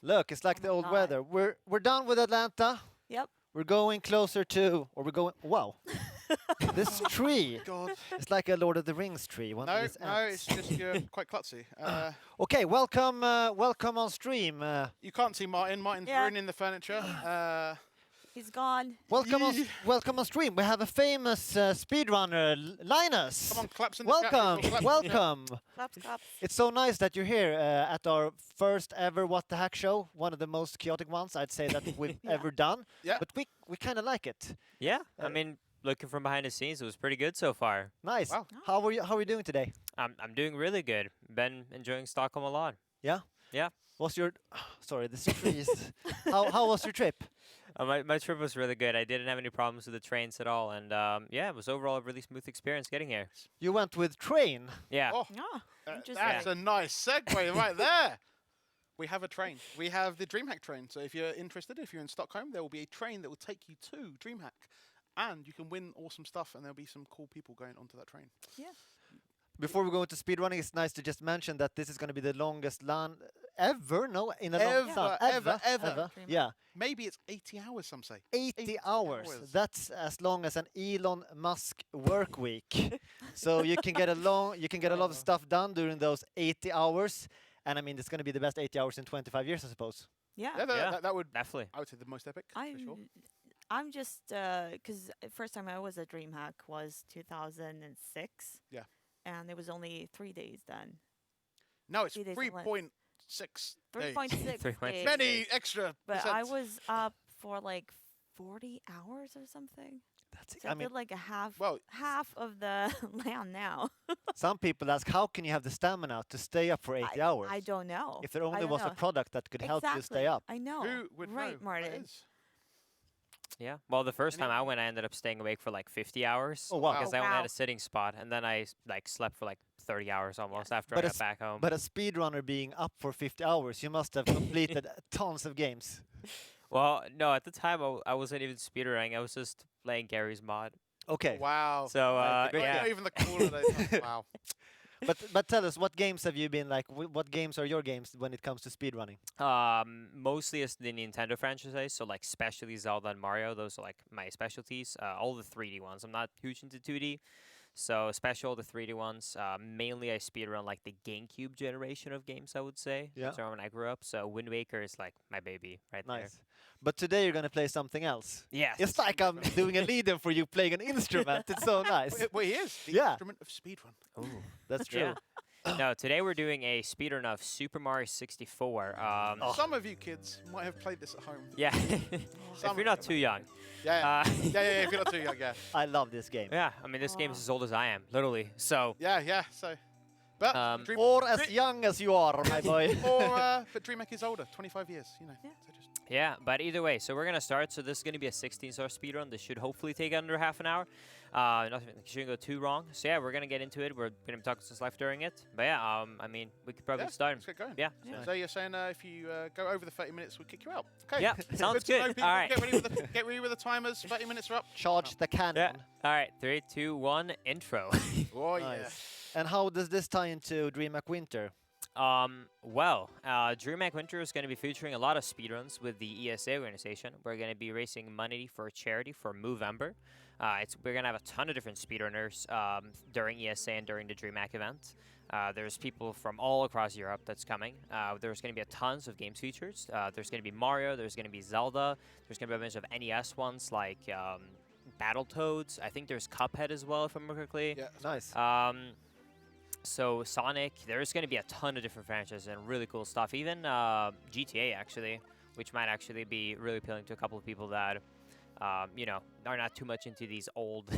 Look, it's like the old weather. We're done with Atlanta. Yep. We're going closer to, or we're going. Wow, this tree. God. It's like a Lord of the Rings tree. No, it's just you're quite klutzy. Okay, welcome on stream. You can't see Martin. Martin's ruining the furniture. He's gone. Welcome on stream. We have a famous speedrunner, Linus. Come on, claps in the welcome, chat. welcome. Claps, claps. It's so nice that you're here at our first ever What the Hack show. One of the most chaotic ones I'd say that we've ever done. Yeah. But we kind of like it. Yeah, I mean, looking from behind the scenes, it was pretty good so far. Nice. Wow. How are you doing today? I'm doing really good. Been enjoying Stockholm a lot. Yeah. Yeah. Was your sorry, this tree is how was your trip? My trip was really good. I didn't have any problems with the trains at all, and yeah, it was overall a really smooth experience getting here. You went with train. Yeah. Oh, Oh, that's interesting. a nice segue right there. We have a train. We have the DreamHack train. So if you're interested, if you're in Stockholm, there will be a train that will take you to DreamHack. And you can win awesome stuff, and there'll be some cool people going onto that train. Yeah. Before we go into speedrunning, it's nice to just mention that this is going to be the longest LAN ever. No, in a long time. Ever. Dream Yeah, Maybe it's 80 hours, some say. 80 hours. hours. That's as long as an Elon Musk work week. So you can get a lot of stuff done during those 80 hours. And I mean, it's going to be the best 80 hours in 25 years, I suppose. Yeah. Yeah, that would, Definitely. I would say, the most epic, for sure. I'm just because first time I was at DreamHack was 2006. Yeah. And it was only 3 days then. No, it's 3 days 3.6 days. 3.6 3.6 days. Many extra But I percents. was up for like 40 hours or something. That's So I, did like a half Well, half of the land now. some people ask, how can you have the stamina to stay up for 80 hours? I don't know. If there I only don't was a know. product that could help you stay up. I know. who would right, know? Martin. That is. Yeah. Well, the first time I went, I ended up staying awake for like 50 hours. Oh, wow. Because Oh, I only wow. had a sitting spot, and then I like slept for like 30 hours almost after But I a got back home. But a speedrunner being up for 50 hours, you must have completed tons of games. Well, no, at the time I wasn't even speedrunning. I was just playing Gary's mod. Okay. Wow. So Right, the big yeah. Not even the cooler days. Wow. But tell us, what games have you been like? What games are your games when it comes to speedrunning? Mostly it's the Nintendo franchise, so like especially Zelda and Mario. Those are like my specialties. All the 3D ones. I'm not huge into 2D, so especially all the 3D ones. Mainly I speedrun like the GameCube generation of games, I would say. Yeah. So when I grew up, so Wind Waker is like my baby right there. Nice. But today you're gonna play something else. Yes. It's like I'm doing a lead-in for you playing an instrument. It's so nice. Well, he is. The Yeah. instrument of speedrun. Ooh. That's true. Yeah. No, today we're doing a speedrun of Super Mario 64. Some of you kids might have played this at home. Yeah. Some If you're of not you too young. Yeah, Uh, yeah, if you're not too young, yeah. I love this game. yeah, I mean, this game is as old as I am, literally. So, Yeah, so. But, Dream, Or as young as you are, my boy. but DreamHack is older, 25 years, you know. Yeah. So just, yeah, but either way, so we're going to start. So this is going to be a 16-star speedrun. This should hopefully take under half an hour. Nothing shouldn't go too wrong. So yeah, we're going to get into it. We're going to be talking some life during it. But yeah, I mean, we could probably yeah, start. let's get going. Yeah. Yeah. So you're saying if you go over the 30 minutes, we kick you out. Okay. Yeah, sounds to know, good. people. All right. Get ready with the timers. 30 minutes are up. Charge the cannon. Yeah. All right, 3, 2, 1, intro. Oh, yeah. Nice. And how does this tie into DreamHack Winter? DreamHack Winter is going to be featuring a lot of speedruns with the ESA organization. We're going to be raising money for a charity for Movember. We're going to have a ton of different speedrunners during ESA and during the DreamHack event. There's people from all across Europe that's coming. There's going to be tons of games features. There's going to be Mario. There's going to be Zelda. There's going to be a bunch of NES ones like Battletoads. I think there's Cuphead as well, if I remember correctly. Yeah. Nice. So Sonic, there's going to be a ton of different franchises and really cool stuff. Even GTA, actually, which might actually be really appealing to a couple of people that, are not too much into these old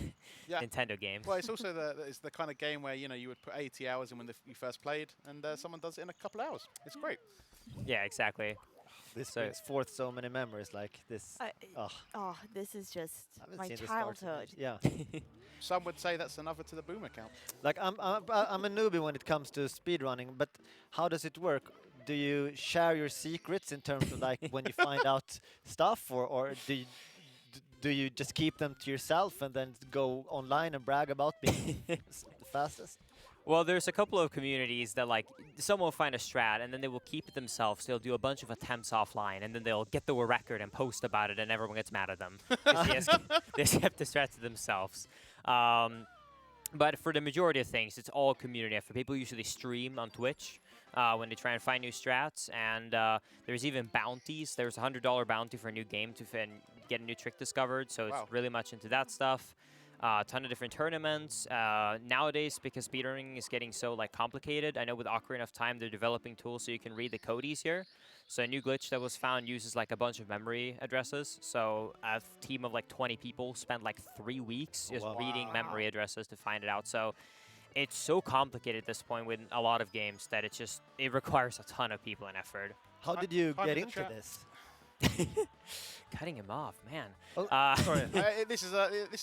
Yeah. Nintendo games. Well, it's also it's the kind of game where, you would put 80 hours in when you first played, and someone does it in a couple hours. It's great. Yeah, exactly. This So- brings forth so many memories like this. Oh, Oh, this is just I haven't my seen the start of it. childhood. Yeah. Some would say that's another to the boom account. Like I'm a newbie when it comes to speedrunning, but how does it work? Do you share your secrets in terms of like when you find out stuff, or do you just keep them to yourself and then go online and brag about being the fastest? Well, there's a couple of communities that, like, someone will find a strat and then they will keep it themselves. They'll do a bunch of attempts offline and then they'll get the record and post about it and everyone gets mad at them. 'Cause they just kept the strat to themselves. But for the majority of things, it's all community effort. People usually stream on Twitch when they try and find new strats. And there's even bounties. There's a $100 bounty for a new game to get a new trick discovered. So Wow. it's really much into that stuff. A ton of different tournaments. Nowadays, because speedrunning is getting so complicated, I know with Ocarina of Time, they're developing tools so you can read the code easier. So a new glitch that was found uses a bunch of memory addresses. So a team of 20 people spent 3 weeks just wow. reading memory addresses to find it out. So it's so complicated at this point with a lot of games that it requires a ton of people and effort. How did you Time get in the into chat. this? Cutting him off, man. Oh, Sorry, this is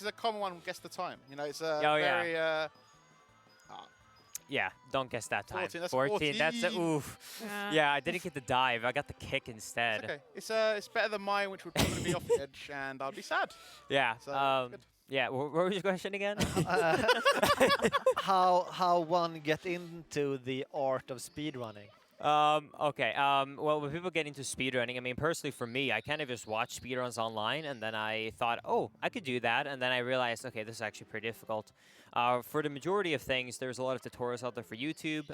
a common one. Guess the time. You know, it's a Oh, yeah. very. Yeah, don't guess that time. 14, that's 14. That's a 14. oof. Yeah, I didn't get the dive. I got the kick instead. It's okay. It's better than mine, which would probably be off the edge, and I'd be sad. Yeah. So, good. Yeah. What was your question again? How one get into the art of speedrunning? Okay. Well, when people get into speedrunning, I mean, personally for me, I kind of just watch speedruns online, and then I thought, oh, I could do that, and then I realized, okay, this is actually pretty difficult. For the majority of things, there's a lot of tutorials out there for YouTube.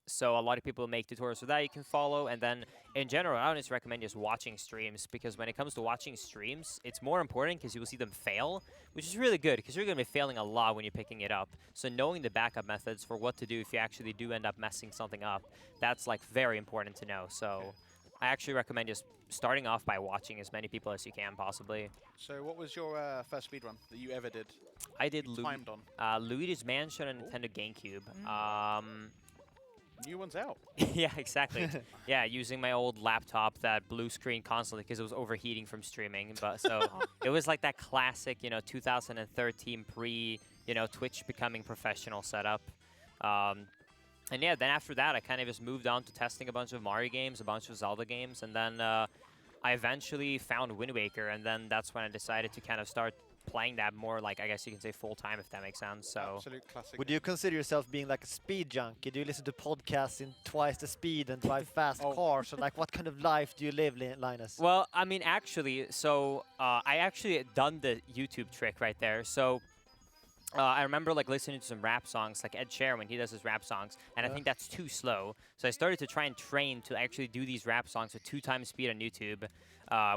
So a lot of people make tutorials for that you can follow, and then in general, I would just recommend just watching streams, because when it comes to watching streams, it's more important because you will see them fail, which is really good because you're going to be failing a lot when you're picking it up. So knowing the backup methods for what to do if you actually do end up messing something up, that's like very important to know. So I actually recommend just starting off by watching as many people as you can possibly. So what was your first speedrun that you ever did? I did Timed on. Luigi's Mansion on Nintendo GameCube. New one's out. Yeah, exactly. Yeah, using my old laptop that blue screen constantly because it was overheating from streaming. But so it was like that classic, 2013 pre, Twitch becoming professional setup. And yeah, then after that, I kind of just moved on to testing a bunch of Mario games, a bunch of Zelda games, and then I eventually found Wind Waker, and then that's when I decided to kind of start playing that more, like, I guess you can say full-time, if that makes sense. So Absolute classic. Would you consider yourself being like a speed junkie? Do you listen to podcasts in twice the speed and drive fast cars? Or like, what kind of life do you live, Linus? Well, I mean, actually, so I actually done the YouTube trick right there. So I remember like listening to some rap songs, like Ed Sheeran when he does his rap songs, and I think that's too slow. So I started to try and train to actually do these rap songs at 2 times speed on YouTube.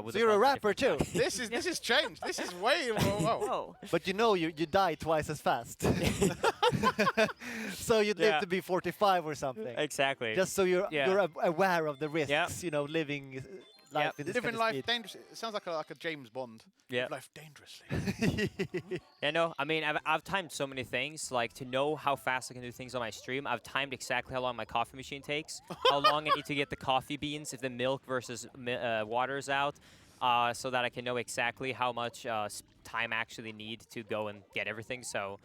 With So you're a bunch of rapper too, This is changed. This is way whoa. Whoa. but you die twice as fast. So you'd live Yeah. to be 45 or something. Exactly. Just so you're aware of the risks, Yep. living life in this Living kind of life speed. dangerously. It sounds like a James Bond. Yeah. Live life dangerously. Yeah, no, I mean, I've timed so many things. Like, to know how fast I can do things on my stream, I've timed exactly how long my coffee machine takes, how long I need to get the coffee beans, if the milk versus water is out, so that I can know exactly how much time I actually need to go and get everything. So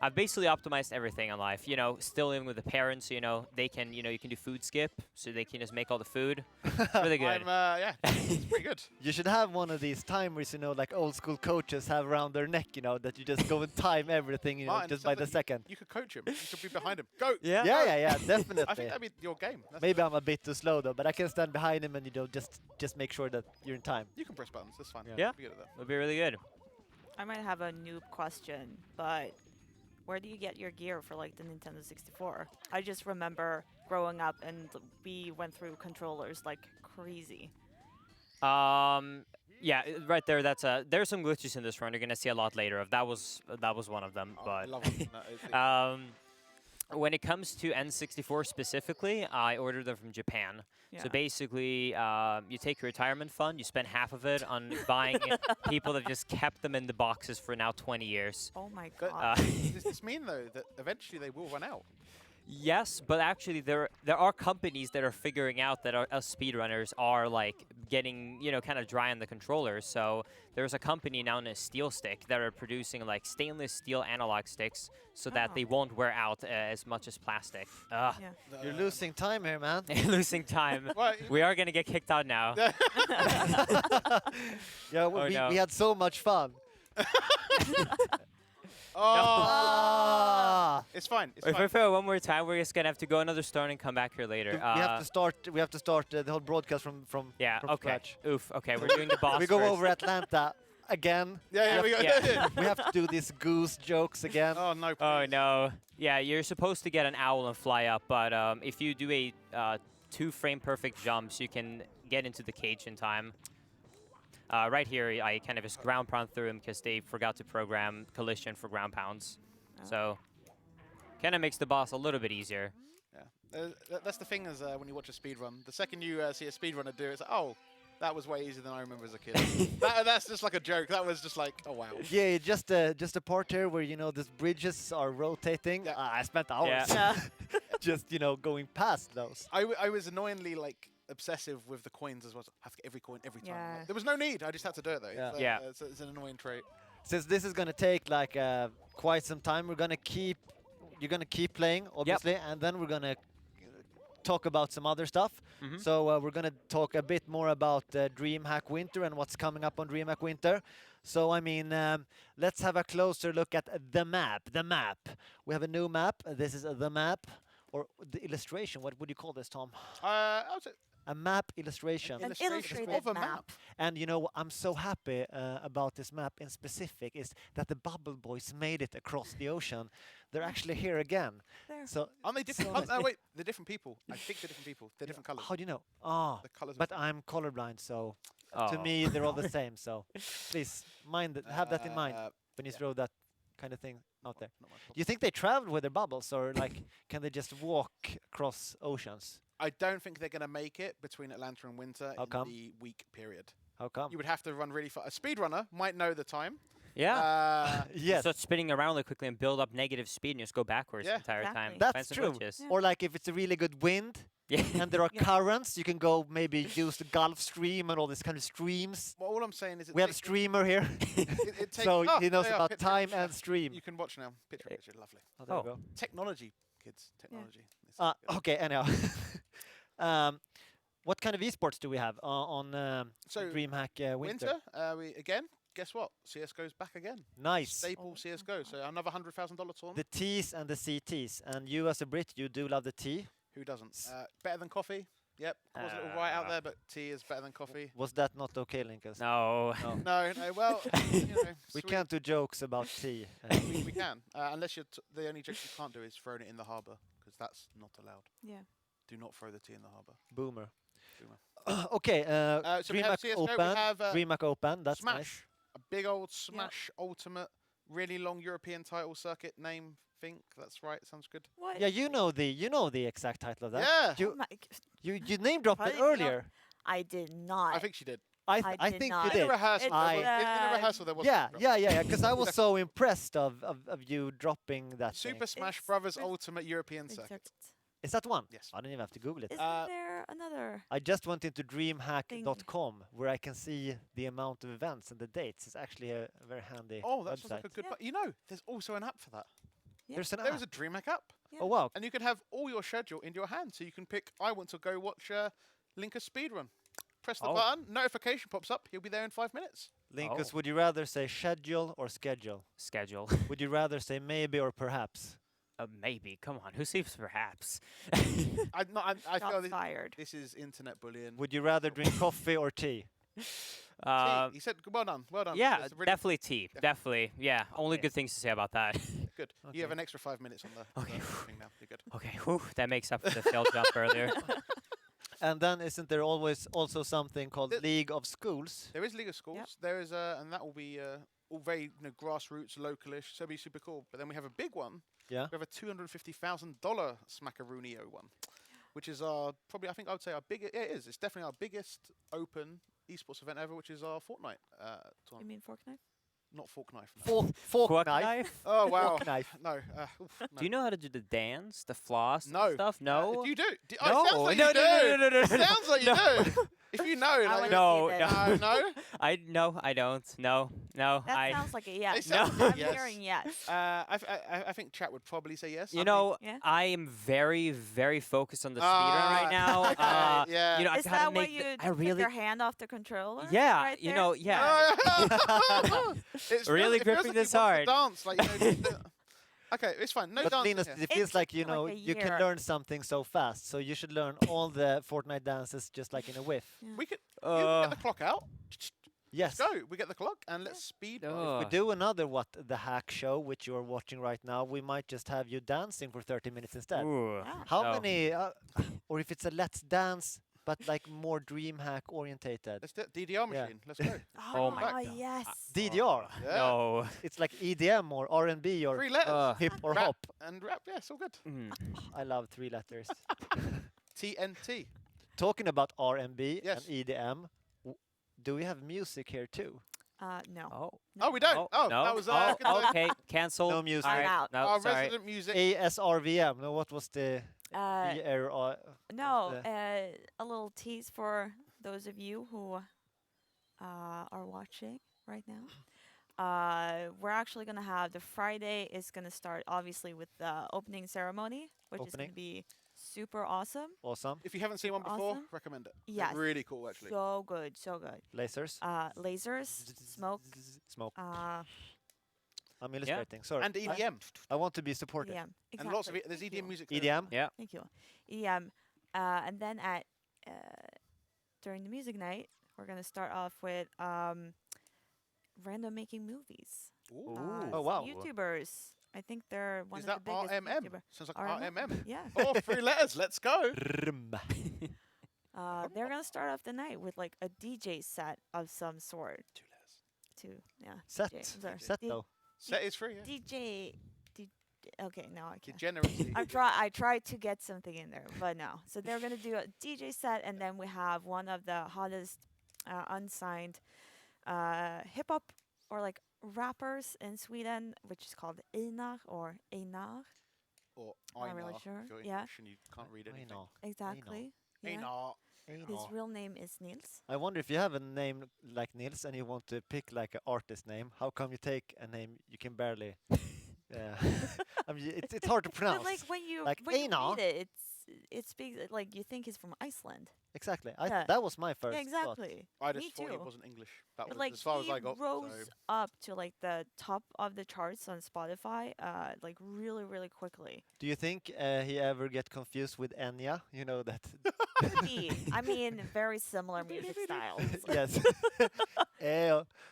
I've basically optimized everything in life. Still living with the parents, they can, you can do food skip, so they can just make all the food. It's really good. It's pretty good. You should have one of these timers, like old school coaches have around their neck, that you just go and time everything, Martin, just it by sounds the like second. You could coach him. You could be behind him. Go. Yeah. Yeah, definitely. I think that'd be your game. Maybe I'm a bit too slow though, but I can stand behind him and just make sure that you're in time. You can press buttons. That's fine. Yeah. Be good at that. It'll be really good. I might have a noob question, but where do you get your gear for like the Nintendo 64? I just remember growing up and we went through controllers like crazy. Yeah, right there. There's some glitches in this run. You're gonna see a lot later of. That was one of them. Oh, I But love it. No, when it comes to N64 specifically, I ordered them from Japan. Yeah. So basically, you take your retirement fund, you spend half of it on buying people that just kept them in the boxes for now 20 years. Oh my But- god. Does this mean though that eventually they will run out? Yes, but actually there are companies that are figuring out that us speedrunners are like getting, kind of dry on the controllers. So there's a company known as Steel Stick that are producing like stainless steel analog sticks so that they won't wear out as much as plastic. Ugh. Yeah. You're losing time here, man. Losing time. Well, We are going to get kicked out now. Yeah, Oh, no. we had so much fun. oh, Ah! it's fine. It's If we fine. fail one more time, we're just going to have to go another start and come back here later. We have to start. We have to start the whole broadcast from Yeah, from okay. scratch. Oof, okay, we're doing the boss We go first. over Atlanta again. Yeah, we go. Yeah. We have to do these goose jokes again. Oh no. Oh please. no. Yeah, you're supposed to get an owl and fly up, but if you do a 2-frame perfect jumps, you can get into the cage in time. Right here, I kind of just ground pound through him because they forgot to program collision for ground pounds. Oh. So, kind of makes the boss a little bit easier. Yeah. That's the thing is when you watch a speedrun, the second you see a speedrunner do it, it's like, oh, that was way easier than I remember as a kid. That's just like a joke. That was just like, oh wow. Yeah, just a part here where these bridges are rotating. Yeah. I spent hours Yeah. Yeah. just going past those. I was annoyingly like obsessive with the coins as well. I have to get every coin every time. Yeah. Like, there was no need. I just had to do it though. Yeah. Yeah. It's an annoying trait. Since this is gonna take like quite some time, you're gonna keep playing, obviously, and then we're gonna talk about some other stuff. Mhm. So we're gonna talk a bit more about DreamHack Winter and what's coming up on DreamHack Winter. So I mean, let's have a closer look at the map. The map. We have a new map. This is the map, or the illustration. What would you call this, Tom? I would say A map illustration. An illustration illustrated of a map. map. And you know what I'm so happy about this map in specific is that the Bubble Boys made it across the ocean. They're actually here again. There. So Aren't they different? So- No, wait, they're different people. I think they're different people. They're different colours. how do you know? Ah, The colours. but I'm colorblind, so to Oh. me they're all the same. So please have that in mind when you yeah. throw that kind of thing out there. Not my Do you think they traveled with their bubbles, or like can they just walk across oceans? I don't think they're going to make it between Atlanta and Winter How in come? the week period. How come? You would have to run really fast. A speedrunner might know the time. Yeah. Yes, Start spinning around really quickly and build up negative speed and just go backwards Yeah. the entire time. Exactly. That's Find some true. glitches. Yeah. or like if it's a really good wind Yeah. and there are Yeah. currents, you can go maybe use the Gulf Stream and all these kind of streams. Well, all I'm saying is We have a streamer here, it takes, so oh, he knows there you are, about picture time picture. and stream. You can watch now. Picture in picture. Lovely. Oh, there Oh. we go. Technology, kids. Technology. This is good. Okay, anyhow. What kind of esports do we have on So, DreamHack Winter? We again. Guess what? CS:GO's back again. Nice. Staple Oh. CS:GO. So another $100,000 tournament. The T's and the CTs. And you as a Brit, you do love the T. Who doesn't? Better than coffee. Yep. Caused a little riot out there, but tea is better than coffee. Was that not okay, Linkus? No. No. No. Well, you know, We sweet- can't do jokes about tea. We can, unless you're the only joke you can't do is throwing it in the harbour, because that's not allowed. Yeah. Do not throw the tea in the harbour. Boomer. Boomer. Okay, So we have DreamHack CS:GO, we Open. have DreamHack Open, that's Smash, nice. a big old Smash Ultimate, really long European title circuit name. Think that's right. Sounds good. What? Yeah, you know the exact title of that. Yeah, You Oh my you name dropped How it did you know? earlier. I did not. I think she did. I I did think not. you In the did. rehearsal, I- in the rehearsal there was. Yeah, because I was so impressed of you dropping that thing. Super Smash It's Brothers with- Ultimate European Circuit. Is that one? Yes. I don't even have to Google it. Isn't there another? I just went into dreamhack.com where I can see the amount of events and the dates. It's actually a very handy Oh, that sounds website. like a good. Yeah. You know, there's also an app for that. Yeah. There's an There app. is a DreamHack app, Oh wow. and you can have all your schedule in your hand. So you can pick. I want to go watch Linkus speedrun. Press the Oh. button. Notification pops up. He'll be there in 5 minutes. Linkus, Oh. would you rather say schedule or schedule? Schedule. Would you rather say maybe or perhaps? Maybe. Come on. Who saves perhaps? I feel Shots this, fired. this is internet bullying. Would you rather drink coffee or tea? Tea. He said, "Well done, well done." Yeah, That's really definitely tea. Definitely. Yeah. Only Okay. good things to say about that. good. You Okay. have an extra 5 minutes on the Okay. thing now. You're good. Okay. Whew, that makes up for the failed jump earlier. And then isn't there always also something called The- League of Schools? There is League of Schools. There is and that will be all very grassroots, localish. So it'll be super cool. But then we have a big one. Yeah. We have a $250,000 Smackaroonio one, which is our probably I would say our biggest. Yeah, it is. It's definitely our biggest open esports event ever, which is our Fortnite You tournament. mean fork knife? Not fork knife. no. Fork Fork knife. knife? Oh wow. Fork knife. No. Oof, no. Do you know how to do the dance, the floss, and No. stuff? No. Do you do? Do No. it sounds like No, you no, do. no, no, no, It no, no. sounds like you No. do. If you know, I like, wanna No, see no. this. no. I don't. No. That I. sounds like a yes. sound I'm like yes. hearing yes. I think chat would probably say yes. You know, Yeah. I am very, very focused on the speedrun Ah, right now. okay, yeah. You know, I Is gotta that why make. you I took really. your hand off the controller? Yeah. right You there? know. Yeah. It's Really it feels gripping like this he wants hard. to dance, like, okay, it's fine. No But dancing Linus, here. it feels like Like a you can year. learn something so fast. So you should learn all the Fortnite dances just like in a whiff. We could you get the clock out. Yes. Go. We get the clock and let's speed. Oh. If we do another What the Hack show, which you're watching right now, we might just have you dancing for 30 minutes instead. Ooh. Yeah. How Oh. many, or if it's a Let's Dance, but like more DreamHack orientated. Let's do it. DDR machine. Let's go. Oh my God. yes. DDR. Yeah. No. It's like EDM or R&B or 3 letters. hip or Rap hop. and rap. Yeah, it's all good. Mm. I love 3 letters. TNT. Talking about R&B Yes. and EDM, do we have music here too? No. Oh. Oh, we don't. Oh, no. that was Oh, okay. Cancel. No music. All right. I'm out. No, our sorry. resident music. ASRVM. No, what was the No, the- a little tease for those of you who are watching right now. We're actually gonna have the Friday is gonna start obviously with the opening ceremony, which is Opening. gonna be super awesome. Awesome. If you haven't seen one Super before, awesome. recommend it. They're Yes. really cool, actually. So good, so good. Lasers. Lasers, smoke, Smoke. uh, I'm illustrating. Sorry. And EDM. I want to be supportive. EDM. Exactly. And lots of Thank there's you. EDM music. there. EDM. Yeah. Thank you. EDM. And then at during the music night, we're gonna start off with random making movies. Ooh. Oh, wow. YouTubers. I think they're one Is of that the biggest RMM? YouTuber. Sounds like RMM? RMM. Yeah. Oh, 3 letters. Let's go. Rrrm. They're gonna start off the night with like a DJ set of some sort. 2 letters. Yeah. Set. DJ. I'm sorry. Set though. Set is free. Yeah. DJ. Okay, no, I can't. Degeneracy. I tried to get something in there, but no. So they're gonna do a DJ set, and then we have one of the hottest unsigned hip hop or like rappers in Sweden, which is called Einar or Einar. Or Not really Einar, sure. if you're Yeah. English and you can't read anything. Einar. Exactly. Yeah. Einar. His real name is Nils. I wonder if you have a name like Nils and you want to pick like an artist name. How come you take a name you can barely? Yeah. I mean, it's hard to pronounce. But like when you Like when you Einar. read it, it speaks like you think he's from Iceland. Exactly. Yeah. That was my first Yeah, thought. exactly. I Me just thought he too. wasn't English. That But was like as far as he I got. rose So. up to like the top of the charts on Spotify, like really quickly. Do you think he ever get confused with Enya? You know that. Could be. I mean, very similar music styles. Yes.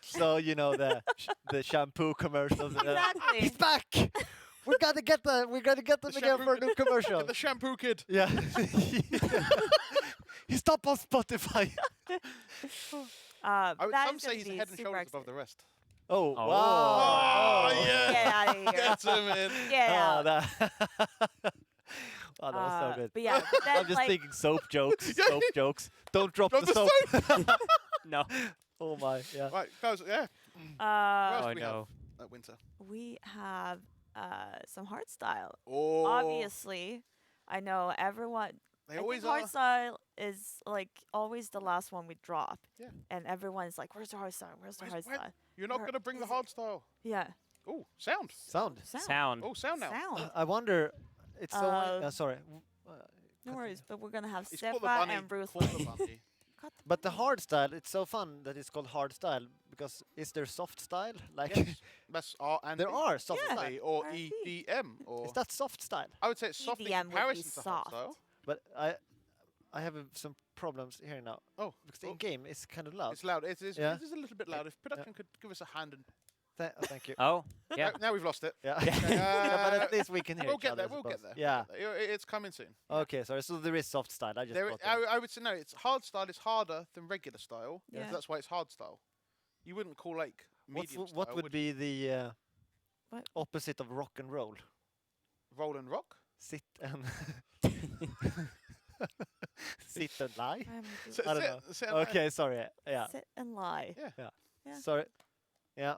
So you know the shampoo commercials. Exactly. He's back. We gotta get them again for a new commercial. Get the shampoo kid. Yeah. He's top on Spotify. I would that some is say gonna he's be head and super shoulders above exciting. the rest. Oh, Oh. wow. Oh, yeah. Get out of here. Get him in. Get Oh, out. that was so good. But yeah, but then, I'm just like, thinking soap jokes. Soap jokes. Don't drop Drop the the soap. No. Oh my, yeah. Right, guys, yeah. uh, else Oh we no. At winter. we have some hardstyle. Oh. Obviously, I know everyone. They I always think are. hardstyle is like always the last one we drop. Yeah. And everyone's like, "Where's the hardstyle? Where's the Where's- where- hardstyle?" You're not Or going to bring the is it- hard style. Yeah. Oh, sound. Sound. Sound. Oh, sound now. Sound. I wonder. It's so. Sorry. No continue. worries, but we're gonna have It's called the Stefa bunny. and Bruce. Called the bunny. Cut the But the hard style, it's so fun that it's called hard style because is there soft style? Like Yes. That's R and there B. are soft Yeah. style. Or R&B. EDM. Or Is that soft style? I would say it's soft in EDM would be comparison to soft. hardstyle. But I have some problems here now Oh, because the oh. in-game is kind of loud. It's loud. It is, Yeah. it is a little bit loud. If production could give us a hand and Thank you. Oh, yeah. now we've lost it. Yeah. Okay, Yeah, but at least we can hear We'll each get other, there. I We'll get suppose. there. Yeah. It's coming soon. Okay. Sorry. So there is soft style. I just There, thought that. I would say no. It's hard style is harder than regular style. Yeah. So that's why it's hard style. You wouldn't call like medium style. What would be the What? opposite of rock and roll? roll and rock? Sit and sit and lie. I'm with you. Sit- I don't sit- know. sit and lie. Okay. Sorry. Yeah. Sit and lie. Yeah. Yeah. Sorry. Yeah.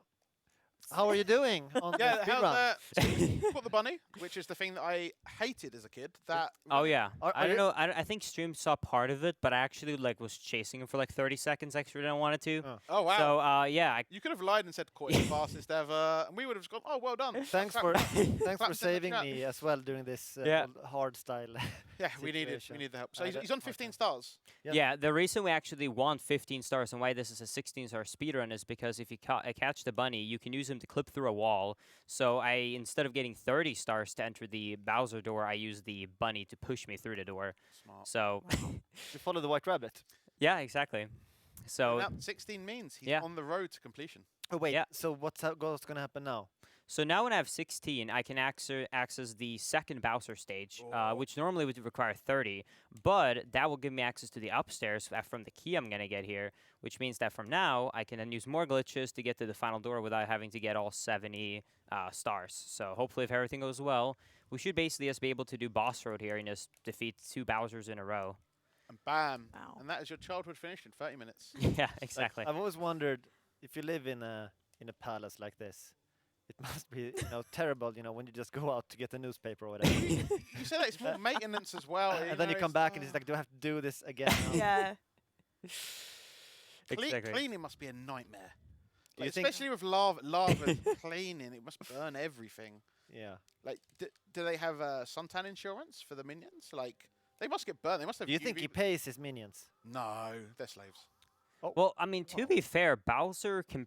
How are you doing on Yeah, the how's speedrun? that? So you got the bunny, which is the thing that I hated as a kid. That Oh yeah. Are I don't you- know. I think Stream saw part of it, but I actually like was chasing him for like 30 seconds extra than I wanted to. Oh. Oh wow! So yeah. You could have lied and said caught it the fastest ever, and we would have just gone, "Oh, well done." Thanks Clap, for clap. thanks Clap for in the saving chat. me as well during this Yeah. hard style. Yeah, we needed situation. the help. So I he's don't- on okay. 15 stars. Yeah. Yeah, the reason we actually want 15 stars and why this is a 16-star speedrun is because if you catch the bunny, you can use him to clip through a wall. So instead of getting 30 stars to enter the Bowser door, I use the bunny to push me through the door. Smart. So You follow the white rabbit. yeah, exactly. So Now 16 means he's Yeah. on the road to completion. Oh wait. Yeah. So what's going to happen now? So now when I have 16, I can access the second Bowser stage, Oh. which normally would require 30, but that will give me access to the upstairs from the key I'm going to get here, which means that from now, I can then use more glitches to get to the final door without having to get all 70 stars. So hopefully if everything goes well, we should basically just be able to do boss road here and just defeat 2 Bowsers in a row. And bam. Wow. And that is your childhood finished in 30 minutes. Yeah, Like, exactly. I've always wondered if you live in a palace like this, it must be terrible. When you just go out to get the newspaper or whatever, You said that it's more maintenance as well. and then you come back and it's like, do I have to do this again? now? Yeah. Exactly. Cleaning must be a nightmare. Do Like, you think? especially with lava cleaning, it must burn everything. Yeah. Like, do they have suntan insurance for the minions? Like, they must get burned. They must have. Do you think he UV pays his minions? No, they're slaves. Well, I mean, to be fair, Bowser can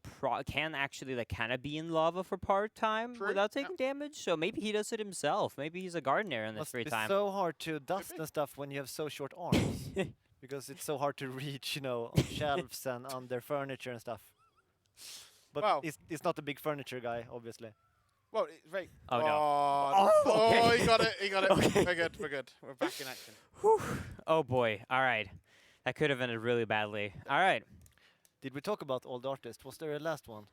actually like kind of be in lava for part time True, without yeah. taking damage. So maybe he does it himself. Maybe he's a gardener in his Must free be time. so hard to dust be. and stuff when you have so short arms, because it's so hard to reach, on shelves and under furniture and stuff. But Wow. it's not a big furniture guy, obviously. Well, it's very. Oh, no. Oh, okay. he got it. He got it. Okay. We're good. We're good. We're back in action. Whew. Oh boy. All right. That could have ended really badly. All right. Did we talk about Old Artist? Was there a last one?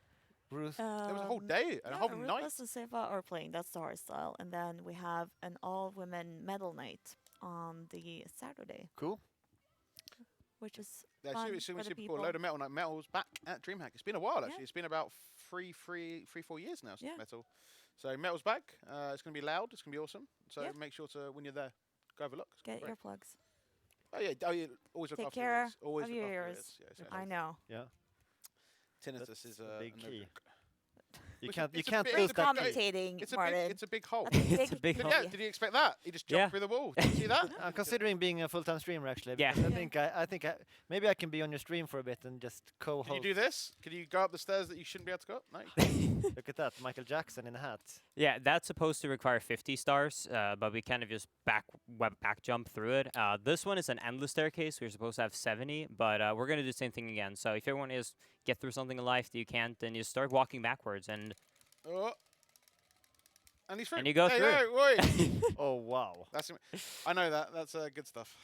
Ruth? There was a whole day and a whole night. Ruthless and Seva are playing. That's the Hardstyle. And then we have an all-women metal night on the Saturday, Cool. which is Yeah, fun it's for the super cool. A people. load of metal. Metal's back at DreamHack. It's been a while actually. Yeah. It's been about 4 years now. Yeah. Metal. So metal's back. It's going to be loud. It's going to be awesome. So Yeah. make sure to when you're there, go have a look. It's Get great. earplugs. Oh yeah. Oh yeah. Always look Take after care your ears. Always of look your after your ears. ears. Yes, I know. Yeah. Tinnitus That's is a a big no key. joke. You It's a- can't. You it's a can't big- lose it's a that. big- key. Commentating, It's a Martin. big hole. That's a big It's a big key. hole. Yeah, did you expect that? He just jumped Yeah. through the wall. Did you see that? I'm considering being a full-time streamer actually. Yeah. because Yeah. I think maybe I can be on your stream for a bit and just co-host. Can you do this? Can you go up the stairs that you shouldn't be able to go up? No. Look at that, Michael Jackson in a hat. Yeah, that's supposed to require 50 stars, but we kind of just back jump through it. This one is an endless staircase. We're supposed to have 70, but we're gonna do the same thing again. So if everyone is get through something in life that you can't, then you start walking backwards, and Oh. And he's through. And you go There through. Oi. Oh wow. That's. I know that. That's good stuff.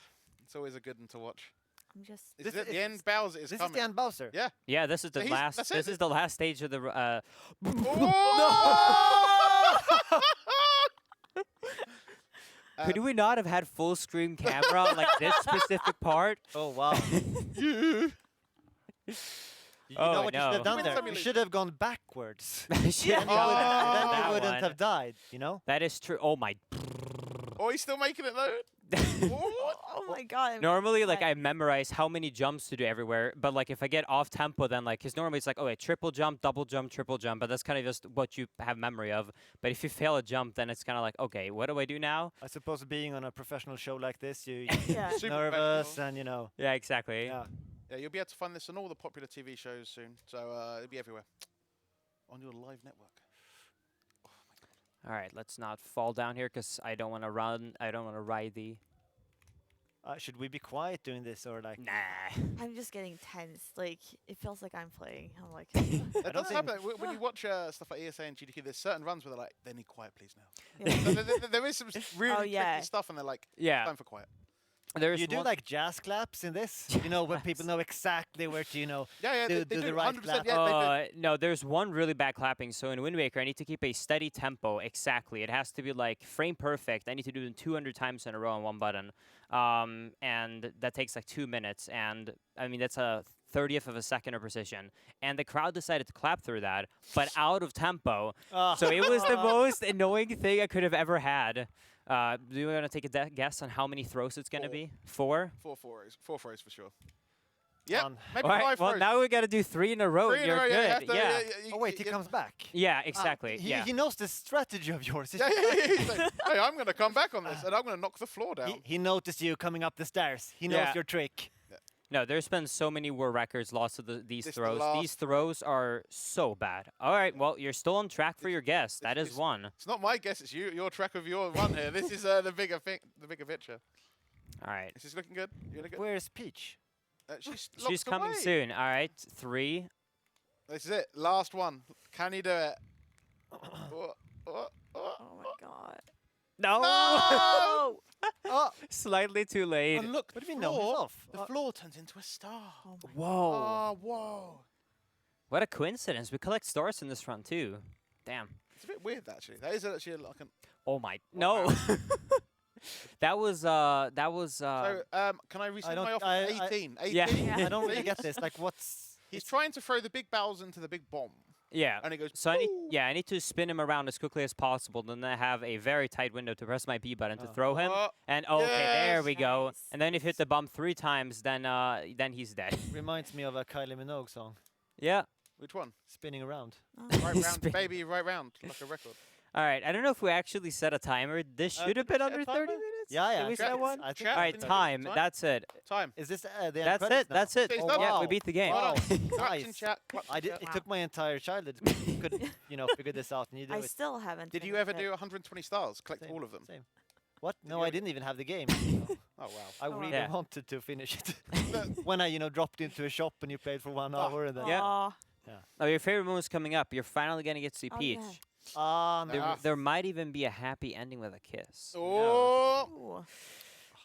It's always a good one to watch. I'm just. Is This it the is- end? Bowser is This coming. is the end Bowser. Yeah. yeah, this is the So he's- last. that's it. This is the last stage of the. Could we not have had full screen camera on like this specific part? Oh wow. You Oh, know what you should no. have done Wait, there? tell me You later. should have gone backwards. Shit, Then you yeah, wouldn't, then that you wouldn't one. have died. You know. That is true. Oh my. Oh, he's still making it though. Oh my god. I'm Normally, like like- I memorize how many jumps to do everywhere, but like if I get off tempo, then like, cause normally it's like, oh wait, triple jump, double jump, triple jump, but that's kind of just what you have memory of. But if you fail a jump, then it's kind of like, okay, what do I do now? I suppose being on a professional show like this, you Yeah. Super nervous professional. and Yeah, exactly. yeah. Yeah, you'll be able to find this on all the popular TV shows soon. So it'll be everywhere on your live network. All right, let's not fall down here, cause I don't want to run. I don't want to ride the. Should we be quiet doing this or like? Nah. I'm just getting tense. Like it feels like I'm playing. I'm like. That don't does think- happen. When you watch stuff like ESA and GDQ, there's certain runs where they're like, they need quiet, please now. Yeah. So there is some really yeah. tricky stuff, and they're like, Yeah. time for quiet. There's You do one- like jazz claps in this? When people know exactly where to, Yeah, yeah, Do- they do do the right 100%. clap. Yeah, No, there's one really bad clapping. So in Wind Waker, I need to keep a steady tempo. Exactly. It has to be like frame perfect. I need to do it 200 times in a row on one button. And that takes like 2 minutes. And I mean, that's a 30th of a second of precision. And the crowd decided to clap through that, but out of tempo. So it was the most annoying thing I could have ever had. Do you want to take a guess on how many throws it's going to 4. be? 4? Four throws for sure. Yeah, One. maybe All right, 5 well, throws. now we got to do 3 in a row. 3 in a You're row, yeah, you have good. to- Yeah. Oh wait, he comes back. Yeah, exactly. He knows the strategy of yours. Yeah, he's like, hey, I'm going to come back on this, and I'm going to knock the floor down. He noticed you coming up the stairs. He knows Yeah. your trick. No, there's been so many world records lost to these This the throws. These last- throws are so bad. All right, well, you're still on track for your guess. That is this- one. It's not my guess, it's you. Your track of your run here. This is the bigger thing, the bigger picture. All right. Is this looking good? You looking good? Where's Peach? She's She's locked coming away. soon. All right, 3. This is it. Last one. Can you do it? Oh my god. No! Oh. Oh, Slightly too late. And look, what do you mean? No, he's off. The floor turns into a star. Oh my. Whoa. Oh, whoa. What a coincidence. We collect stars in this run, too. Damn. It's a bit weird, actually. That is actually like an. Oh, my. No. that was. So, can I reset don't- my offer? I- 18. 18. Yeah. I don't really Please. get this. Like, what's? He's trying to throw the big barrels into the big bomb. Yeah. and it goes. So "Woo!" I need to spin him around as quickly as possible. Then I have a very tight window to press my B button to Oh. throw him. Oh, And okay, there yes. we go. Nice. And then if you hit the bump 3 times, then he's dead. Reminds me of a Kylie Minogue song, Yeah. Which one? spinning around. Oh. Right round, Spin. baby, right round, like a record. All right. I don't know if we actually set a timer. This should have did we been set a under timer? 30 minutes. Yeah, yeah. Did we Chat- set one? I think chat- All right, Did we- time. time? That's it. Time. Is this the end That's credits it. now? That's it. It's Oh, done. Yeah, wow. we beat the game. Wow. Claps in Nice. chat. claps I in did. chat. It took my entire childhood could figure this out, and you do I it. still haven't. Did you finished ever it. do 120 stars? Collect Same, all of them. Same. What? Did No, you I ever- didn't even have the game. Oh wow. I Oh, wow. really Yeah. wanted to finish it. When I dropped into a shop and you played for 1 hour and then. Yeah. Aw. Oh, your favorite moment's coming up. You're finally gonna get to see Oh, Peach. yeah. Ah, no. There, Ah. there might even be a happy ending with a kiss. Oh. Ooh.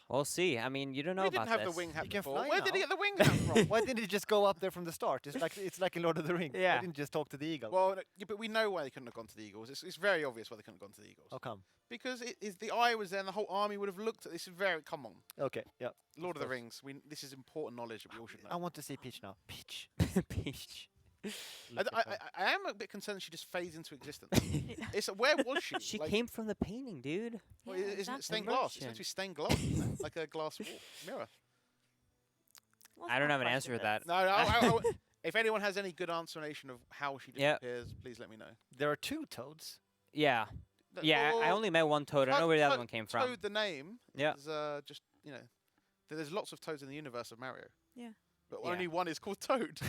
We'll see. I mean, you don't know We about didn't have this. the wing hat He can before. fly Where did he now. get the wing hat from? Why didn't he just go up there from the start? It's like in Lord of the Rings. Yeah. Why didn't he just talk to the eagle? Well, no, yeah, but we know why they couldn't have gone to the Eagles. It's very obvious why they couldn't have gone to the Eagles. How come? Because the eye was there and the whole army would have looked at this. Is very, come on. Okay, yeah. Lord of the course. Rings. This is important knowledge that we all should I know. want to see Peach now. Peach. Peach. Look at her. I am a bit concerned she just fades into existence. Where was she? She Like, came from the painting, dude. well, Yeah, isn't it that's stained glass? It's meant to be stained glass, isn't it? Like a glass wall, mirror. Let's I don't not have an question answer to that. this. No, if anyone has any good explanation of how she Yeah. disappears, please let me know. There are 2 toads. Yeah. Yeah, I Well, only met one toad. I don't know where the other one came from. Toad, the name, Yeah. is just, there's lots of toads in the universe of Mario. Yeah. But Yeah. only one is called Toad.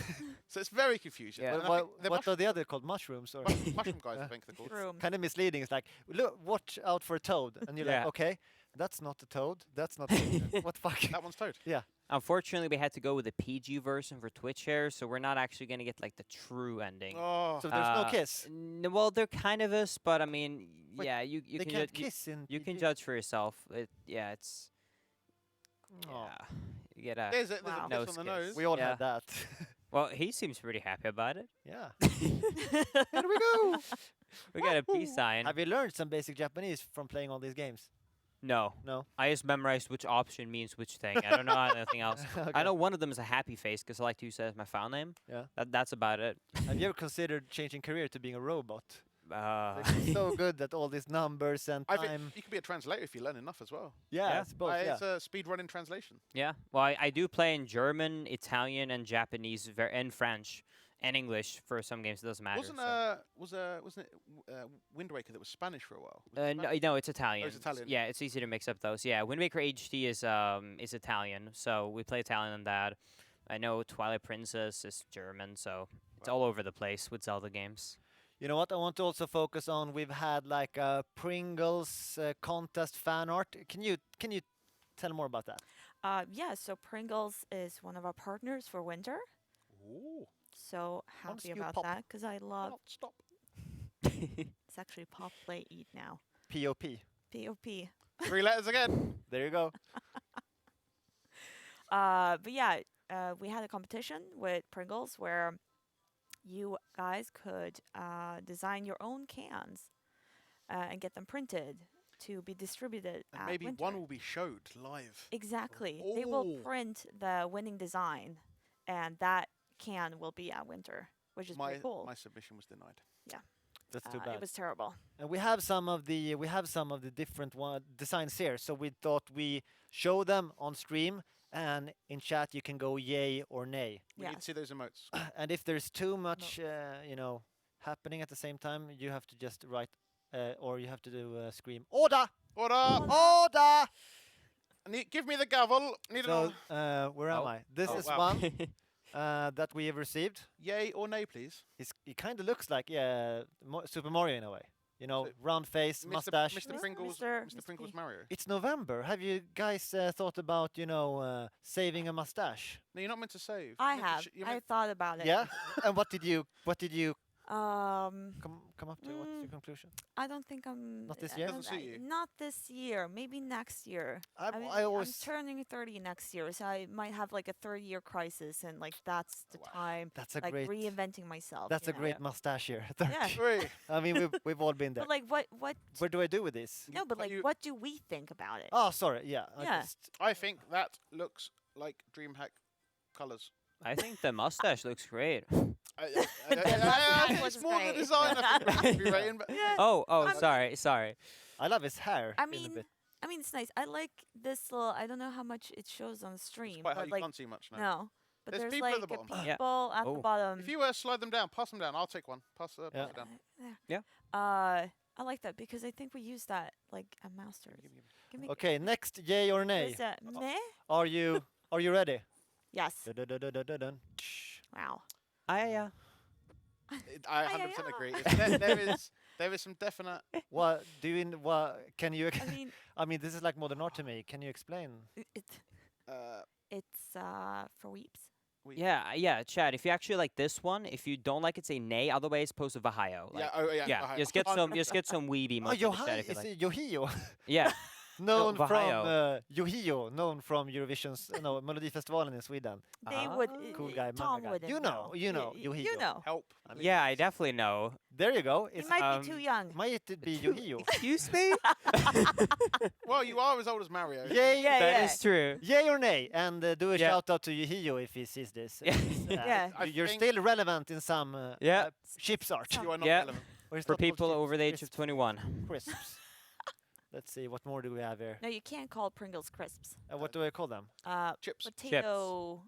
So it's very confusing. Yeah. And I What, think they're what are the other called? Mushrooms? Or mushroom guys, I think they're called. Room. kind of misleading. It's like, look, watch out for a toad. And you're Yeah. like, okay, that's not a toad. That's not. What the fuck? That one's Toad. Unfortunately, we had to go with the PG version for Twitch here, so we're not actually going to get like the true ending. Oh, So there's no Uh, kiss. Well, there kind of is, but I mean, Wait, yeah, you They can can't ju- kiss in. you can PG. judge for yourself. It's Aw. yeah, you get a. there's a Wow. kiss Nose on the kiss. nose. We all Yeah. had that. Well, he seems pretty happy about it. Yeah. Here we go. We got a peace sign. Have you learned some basic Japanese from playing all these games? No, No. I just memorized which option means which thing. I don't know anything else. Okay. I know one of them is a happy face because I like to use that as my file name. Yeah. That's about it. Have you ever considered changing career to being a robot? Uh, Like, you're so good at all these numbers and I think time. you could be a translator if you learn enough as well. Yeah, Yeah. I suppose. Yeah. It's a speed run in translation. yeah. Well, I do play in German, Italian, and Japanese, and French, and English for some games. It doesn't matter. Wasn't it Wind Waker that was Spanish for a while? Was it No, Spanish? no, it's Italian. Italian. Yeah, it's easy to mix up those. Yeah, Wind Waker HD is Italian, so we play Italian on that. I know Twilight Princess is German, so it's all over the place with Zelda games. You know what? I want to also focus on. We've had like a Pringles contest fan art. Can you tell more about that? Yeah, so Pringles is one of our partners for winter. Ooh. So Once happy you about pop- that because I love. Oh, stop. It's actually pop, play, eat now. POP. POP. 3 letters again. There you go. But yeah, we had a competition with Pringles where you guys could design your own cans and get them printed to be distributed And at maybe winter. one will be showed live. Exactly. They will Oh. print the winning design, and that can will be at winter, which is pretty cool. My submission was denied. That's too bad. It was terrible. And we have some of the different designs here. So we thought we show them on stream, and in chat you can go yay or nay. We need Yes. to see those emotes. And if there's too much, happening at the same time, you have to just write, or you have to do scream order, Order! order. Give me the gavel. Need So an where am Oh. I? This Oh, is wow. one that we have received. yay or nay, please. It kind of looks like Super Mario in a way. You know, So, round face, mustache. Mr. Mr. Pringles. Mr. Mr. Pringles P. Mario. It's November. Have you guys thought about saving a mustache? No, you're not meant to save. I You're meant to have. you're I meant- thought about it. Yeah. And what did you Um, come up to? What's your conclusion? I don't think I'm. Not this I year? don't- Doesn't suit you. Not this year. Maybe next year. I mean, I always I'm turning 30 next year, so I might have like a third-year crisis, and like that's the Wow. time, that's a like great reinventing myself. that's you a know? great mustache here. Yeah. Three. I mean we've all been there. But like, what? Where do I do with this? No, but But like, you- what do we think about it? Oh, sorry. Yeah. Yeah. I think that looks like DreamHack colours. I think the mustache looks great. mustache looks It's more the great. design I think we should be rating, but Yeah. Oh, I'm- sorry. I love his hair. I in a mean, bit. it's nice. I like this little. I don't know how much it shows on the it's stream, quite hard. but You like can't see much now. no. But There's there's people at like the bottom. a Yeah. people at the Oh. bottom. If you slide them down, pass them down. I'll take one. Pass Yeah. it down. There. Yeah. I like that because I think we use that like a master. Give me. Okay, next, yay or nay? Is that meh? Are you ready? Yes. Dun-dun-dun-dun-dun-dun. Wow. I I Ay, ay, 100% ay. agree. There is some definite. What do you? What can you? I mean, I mean, this is like modern art to me. Can you explain? Uh, it's for weeps. yeah, Chad. If you actually like this one, if you don't like it, say nay. Otherwise, post a Vahio. Like, yeah. Oh yeah. yeah. okay. Just get some weeby Oh, emoji instead if you is like. it Yohio? Yeah. known from Vahio. Yohio, known from Eurovision's Melodifestivalen in Sweden. They would. Ah. Cool guy, Tom manga guy. wouldn't You know, you know, Y- Yohio. You know. Help. I mean, Yeah, I definitely know. There you go. You It's might be too young. might it be Yohio? Excuse me. Well, you are as old as Mario. Yay, Yeah, That yeah. is true. yay or nay? And do a Yeah. shout out to Yohio if he sees this. Yeah. Yeah. I You're think- still relevant in some Yeah. chips art. You are not Yeah. relevant. Or it's For not called people chips, over the age of crisps. 21. Crisps. Let's see, what more do we have here? No, you can't call Pringles crisps. What do I call them? Chips. Potato.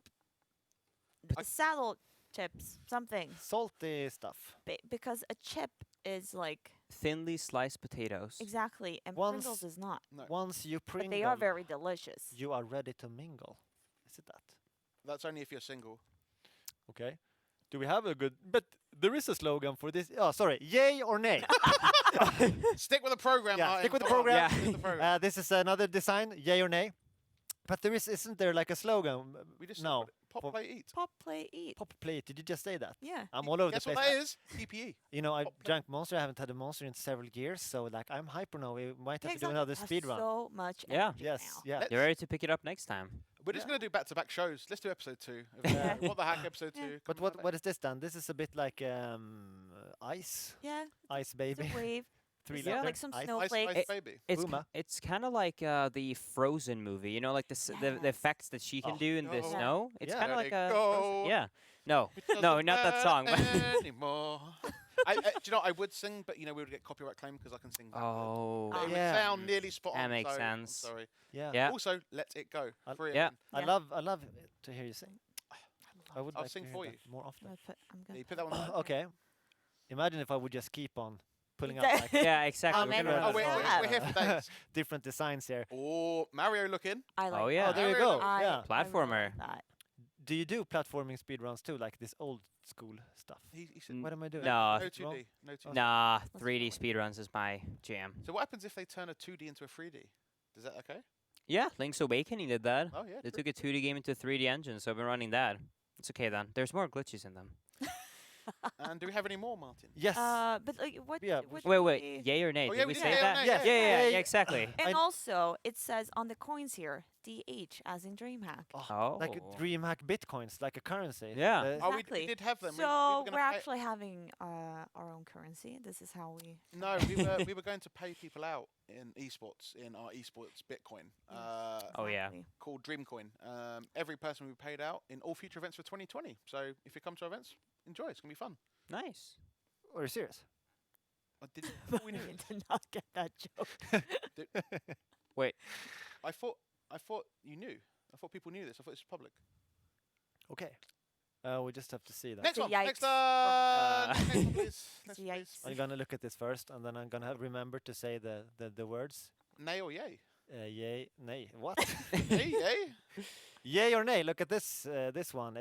I- Saddle chips. Something. Salty stuff. Because a chip is like Thinly sliced potatoes. exactly, and Once- Pringles is not. No, Once you But Pringle, they are very delicious. you are ready to mingle. Is it that? that's only if you're single. Okay. Do we have a good? But there is a slogan for this. Oh, sorry. Yay or nay? Stick with the program. Yeah, Martin, stick with the come on, program. stick with the program. This is another design. Yay or nay? But isn't there like a slogan? We just no. Pop, for- play, eat. Pop, play, eat. Pop plate. Did you just say that? Yeah. I'm all over Guess the what place. that is? PPE. You know, I Pop plate. drank Monster. I haven't had a Monster in several years, so like I'm hyper now. We might have Yeah, to do exactly. another Has speed run. So much. Yeah. energy Yes. now. Yeah. Let's- You're ready to pick it up next time. We're just Yeah. going to do back-to-back shows. Let's do episode 2. Yeah. What the Hack episode Yeah. 2. But come on what is this then? This is a bit like ice, Yeah. ice It's baby, a wave. 3 It's Yeah. letter, like some ice. Ice, snowflakes. Ice Baby. Booma. It's kind of like the Frozen movie. You know, like the Yes. effects that she can Oh, do in the no. snow. It's Yeah. kind of Let like it a go. Frozen- yeah. No, It doesn't no, not that song. but- anymore. Do you know, I would sing, but, we would get copyright claim because I can sing backward. Oh. But it Yeah. would sound nearly spot That on. makes so I'm sense. sorry. Yeah. Yeah. Also, Let It Go. I'll- Free Yeah. again. I love to hear you sing. I would I'll like sing to hear for that you. more often. I'm Yeah, gonna you put that one on. Okay. Imagine if I would just keep on pulling up That- like Yeah, exactly. How We're gonna many run Oh, is out of that? we're time. here for days. different designs here. Oh, Mario looking. I like Oh, that. yeah. Oh, there you Very go. low. I- Yeah. I really Platformer. like that. Do you do platforming speedruns too, like this old school stuff? He said, Mm, What am I doing? No. no Wrong? 2D. No 2D. Nah, Let's 3D go. speedruns is my jam. So what happens if they turn a 2D into a 3D? Is that okay? Yeah, Link's Awakening did that. Oh, yeah. They true. took a 2D game into a 3D engine, so I've been running that. It's okay then. There's more glitches in them. And do we have any more, Martin? Yes. But like, what? Yeah, what Wait, we- yay or nay? Oh, Did yeah, we we say did, that? yeah, Yes. Yeah, exactly. And I- also, it says on the coins here, DH, as in DreamHack. Oh. Like DreamHack bitcoins, like a currency. Yeah. Oh, we Exactly. did have them. So we were we're gonna pay- actually having our own currency. This is how we. No, we were going to pay people out in esports, in our esports Bitcoin, Oh, yeah. Exactly. called Dreamcoin. Every person we paid out in all future events for 2020. So if you come to our events, enjoy. It's gonna be fun. Nice. Are you serious? I did. thought we knew I it. did not get that joke. Wait. I thought you knew. I thought people knew this. I thought this was public. Okay. We just have to see that. Next The one. yikes Next, next one, please. Next, The please. yikes. I'm gonna look at this first, and then I'm gonna remember to say the words. Nay or yay? Yay, nay. What? Yay, yay. Yay or nay? Look at this. This one.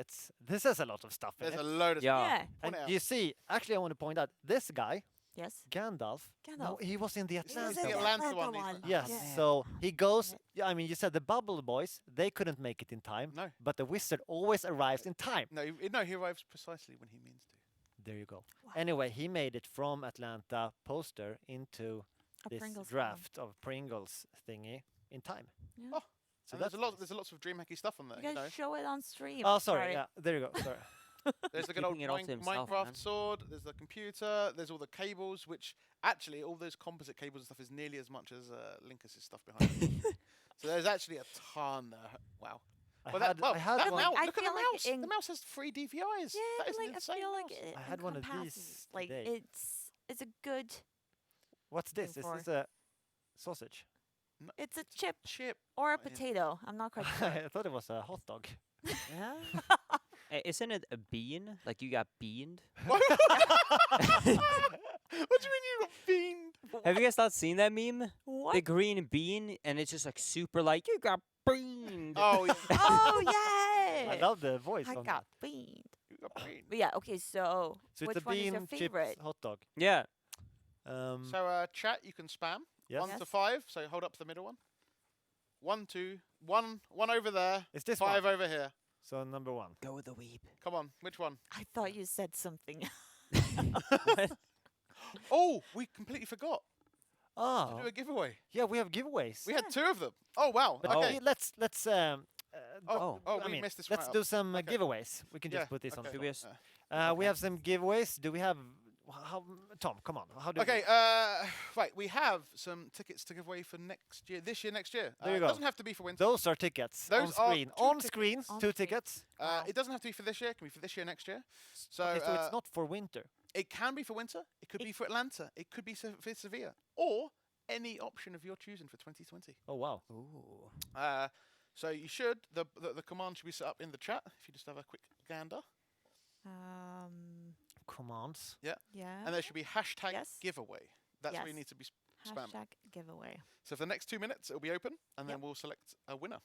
This has a lot of stuff in There's it. a load of Yeah. Yeah. Point And it out. you see, actually, I want to point out this guy, Yes. Gandalf. No, Gandalf. he was in the was in Atlanta. the one. Atlanta one, he's like- Yes. Yeah. So he goes. Yeah, I mean, you said the Bubble Boys. They couldn't make it in time. No. But the wizard always arrives in time. No, he arrives precisely when he means to. There you go. Wow. Anyway, he made it from Atlanta poster into A this Pringles draft of Pringles thingy in time. Yeah. Oh, So And there's that's a lot. nice. There's lots of DreamHacky stuff on there. You You know, guys show it on stream. Oh, sorry. Yeah, there you go. Sorry. there's the good keeping old it all to himself, Minecraft man. sword. There's the computer. There's all the cables, which actually all those composite cables and stuff is nearly as much as Linkus' stuff behind it. So there's actually a ton there. Wow. Well, that, well, I had that one. mouse, I look at the feel like mouse. in- The mouse has 3 DVIs. Yeah, That but is an like I insane feel like mouse. it I had one of encompasses, these like today. it's a good. What's this? Is for- this a sausage? No, It's a chip chip. or a not in- potato. I'm not quite sure. I thought it was a hot dog. Yeah. Isn't it a bean? Like you got beaned? What do you mean you got fiend? Have you guys not seen that meme? The What? green bean, and it's just like super like you got beaned. Oh, yeah. Oh yeah! I love the voice I on got that. beaned. You got fiend. But yeah, okay. So, So it's which a one is your bean chips favorite? hot dog. Yeah. So, chat, you can spam. Yes. 1 to Yes. 5. So hold up to the middle one. 1, 2, 1 over there. Is this 5 one? over here. So number 1. Go with the weeb. Come on, which one? I thought you said something. Oh, we completely forgot Ah, to do a giveaway. yeah, we have giveaways. We had 2 of them. Oh wow. But Okay. let's Oh, I we mean, missed this. let's right do up. some Okay. giveaways. We can Yeah, just put this on okay. the Do we top. s- We Okay. have some giveaways. Do we have how Tom, come on. How do Okay, right. We have some tickets to give away for next year, this year, next year. There you It go. doesn't have to be for winter. those are tickets Those on are screen. 2 On tickets. screen, On 2 screen. tickets. Wow. It doesn't have to be for this year. It can be for this year, next year. So, Okay, so it's not for winter. it can be for winter. It could be for Atlanta. It could be for Sevilla, or any option of your choosing for 2020. Oh wow. Ooh. So you should the command should be set up in the chat. If you just have a quick gander, Commands. Yeah. and there should be hashtag Yes. giveaway. That's where you Yes. need to be spam. Hashtag giveaway. So for the next 2 minutes, it'll be open, and then Yep. we'll select a winner.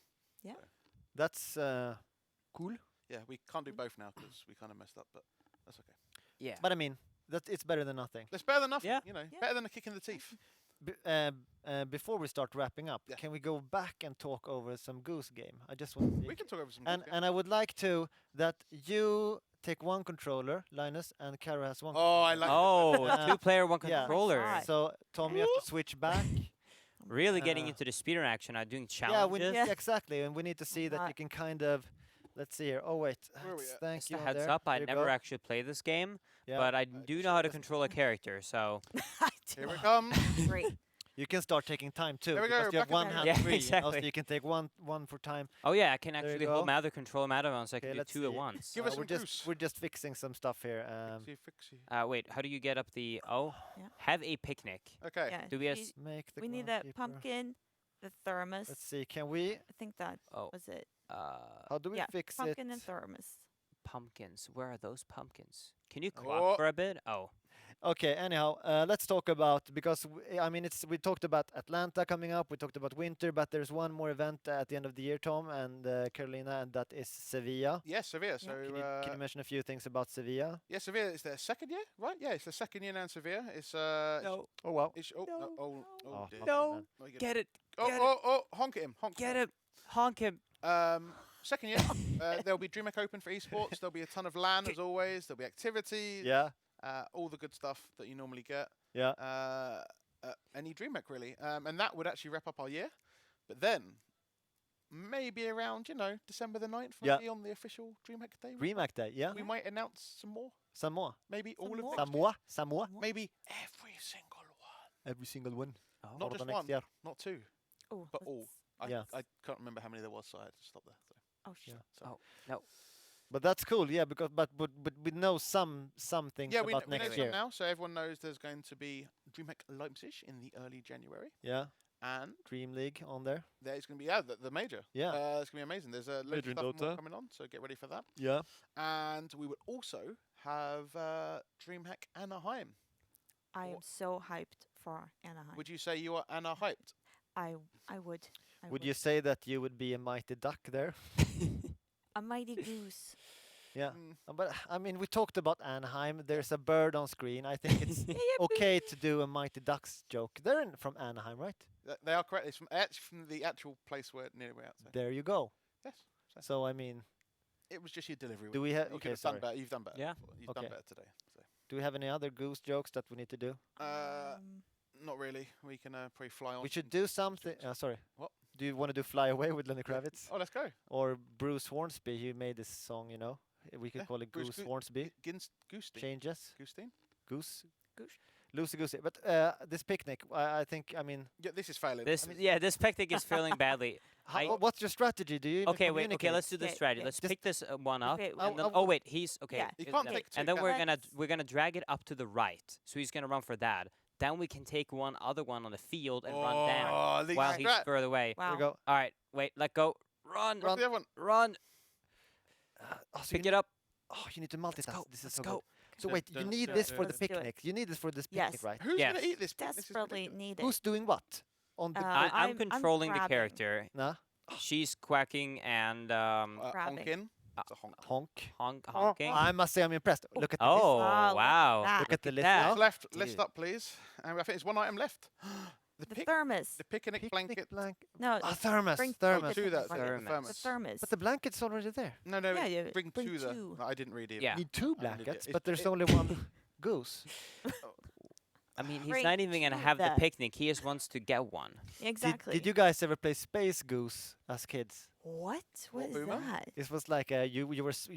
That's cool. Yeah, we can't do both now because we kind of messed up, but that's okay. Yeah. But I mean, that it's better than nothing. It's better than nothing, Yeah. you know. Yeah. Better than a kick in the teeth. Before we start wrapping up, Yeah. can we go back and talk over some Goose Game? I just want to We can talk over some. and good and I would like to that you take one controller, Linus, and Kara has one. Oh, I like. Oh, Uh, 2-player, 1 yeah. controller. God. So Tom, you have to switch back. Really getting Uh, into the speeder action. I'm doing Yeah, challenges. yeah, exactly, and we need to see that you Not- can kind of. Let's see here. Oh wait, Where are we at? thank Just you. a heads there. up, I There you never go. actually played this game, Yeah. but I do know how to control a character, so I Here do. it comes. Great. You can start taking time too, There we because go, you have back one again. hand Yeah, free. exactly. So you can take one for time. oh yeah, I can There you actually go. hold my other control my other one, so I Okay, can do let's 2 at see. once. Give us we're some just goose. fixing some stuff here. Wait, how do you get up the? Oh, Yeah. have a picnic. Okay. Yeah. Do we have you- s- Make the we need the groundskeeper. pumpkin, the thermos. Let's see. Can we? I think that Oh, was it. How do we Yeah, fix Pumpkin it? and thermos. pumpkins. Where are those pumpkins? Can you Oh. crop for a bit? Oh, Okay. Anyhow, let's talk about because I mean we talked about Atlanta coming up. We talked about winter, but there's one more event at the end of the year, Tom and Carolina, and that is Sevilla. Yes, Sevilla. So Can you mention a few things about Sevilla? yeah, Sevilla is their second year, right? Yeah, it's the second year now in Sevilla. It's no, Oh wow. It's, oh, no, No, oh, oh, Oh, dear. fuck no. man. Oh, you get- get it, oh, get oh, oh, honk at him, honk. get it, honk him. Second year, there'll be DreamHack Open for esports. There'll be a ton of LAN as always. There'll be activities. Yeah. All the good stuff that you normally get. Yeah. Any DreamHack really, and that would actually wrap up our year. But then, maybe around December the 9th, Yeah. maybe on the official DreamHack day, DreamHack Day. Yeah. we might announce some more. Some more. Maybe all Some of more? next year. Samoa. Samoa. Maybe every single one, Every single one. Oh. not For just the next one, year. not two, Oh, but all. Yeah. I can't remember how many there was, so I had to stop there. So, Oh shit. Yeah. so. No. But that's cool. Yeah. Because but we know some things Yeah, we about know next some year. now, so everyone knows there's going to be DreamHack Leipzig in the early January, Yeah. and Dream League on there. there's going to be the major. Yeah. It's going to be amazing. There's a load Major of stuff more Dota. coming on, so get ready for that. Yeah. And we will also have DreamHack Anaheim. I am What- so hyped for Anaheim. Would you say you are Anna hyped? I would. I Would you say that you would be a mighty duck there? A mighty goose. Yeah. Mm, But I mean, we talked about Anaheim. There's a bird on screen. I think it's Yeah, yeah, okay to do a Mighty Ducks joke. They're from Anaheim, right? they are correct. It's from the actual place where near we're at. So. There you go. Yes. So So I mean, it was just your delivery. do wasn't we it? have? You Okay, could have sorry. done better. You've done better. Yeah. before. You've Okay. done better today. So. Do we have any other goose jokes that we need to do? Not really. We can probably fly on. We should some do something. jokes. Sorry. What? Do you want to do "Fly Away" with Lenny Kravitz Oh, let's go. or Bruce Hornsby? He made this song, you know. We could Yeah, call it Bruce Goose Goo- Hornsby. Goosestein. Changes. Goosestein. Goose. Goose. Loosey goosey. But this picnic, I think, I mean, Yeah, this is failing. This, I mean, yeah, this picnic is failing badly. I- what's your strategy? Do you even Okay, wait. Okay, communicate? let's do the Okay, strategy. okay. Let's Just- pick this one up. Okay, And then, I oh wait, he's okay. Yeah. you is can't that- take two. And then yeah. we're gonna drag it up to the right. So he's gonna run for that. Then we can take one other one on the field and run down Oh, these while he's strat- further away. Wow. Here we go. All right, wait. Let go. Run. What's the other one? Run. Oh, so Pick you it up. Oh, you need to multitask. go, This is let's so go. good. So Dun, wait, you dun, need dun, this dun, for the Let's do it. picnic. You need this for this Yes. picnic, right? Who's Yes. gonna eat this? This is Desperately ridiculous. need it. Who's doing what? On the Uh, I'm I'm controlling the grabbing. character. nah? She's quacking and Grabbing. Honkin. It's a honk. Honk. honking. I must say I'm impressed. Look at the Oh, Ah, look at wow. that. Look at the list that. now. What's left? Dude. List up, please. And I think there's one item left. The thermos. The picnic blanket. blanket. No, Ah, thermos. bring Thermos. To that. Thermos. The Thermos. the thermos. thermos. But the blanket's already there. No, no. Yeah, yeah, Bring bring to the. two. No, I didn't read it. Yeah. Need two I didn't blankets, get- but there's it- only one goose. I mean, he's Bring not even gonna to have the that. picnic. He just wants to get one. Exactly. Did you guys ever play Space Goose as kids? What? What, What is Boomer? that? It was like you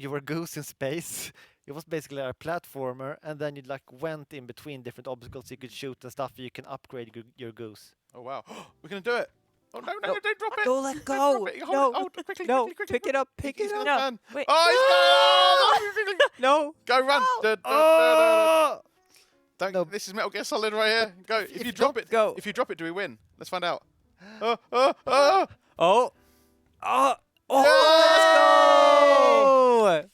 were goose in space. It was basically a platformer, and then you like went in between different obstacles you could shoot and stuff. You can upgrade your goose. Oh wow. We're gonna do it. Oh no, no, No. don't drop it. Don't let Don't go. drop it. Hold No. it. Hold it. Quickly, No. quickly, quickly. Pick it up. Pick He's it gonna up. turn. Wait. Oh, he's going. No. Go run. Oh! Da, da, da, da, da. Oh! Don't. No. This is Metal Gear Solid right here. Go. If you drop it, Go. If you drop it, do we win? Let's find out. Oh. Oh. Oh. Oh! Let's go.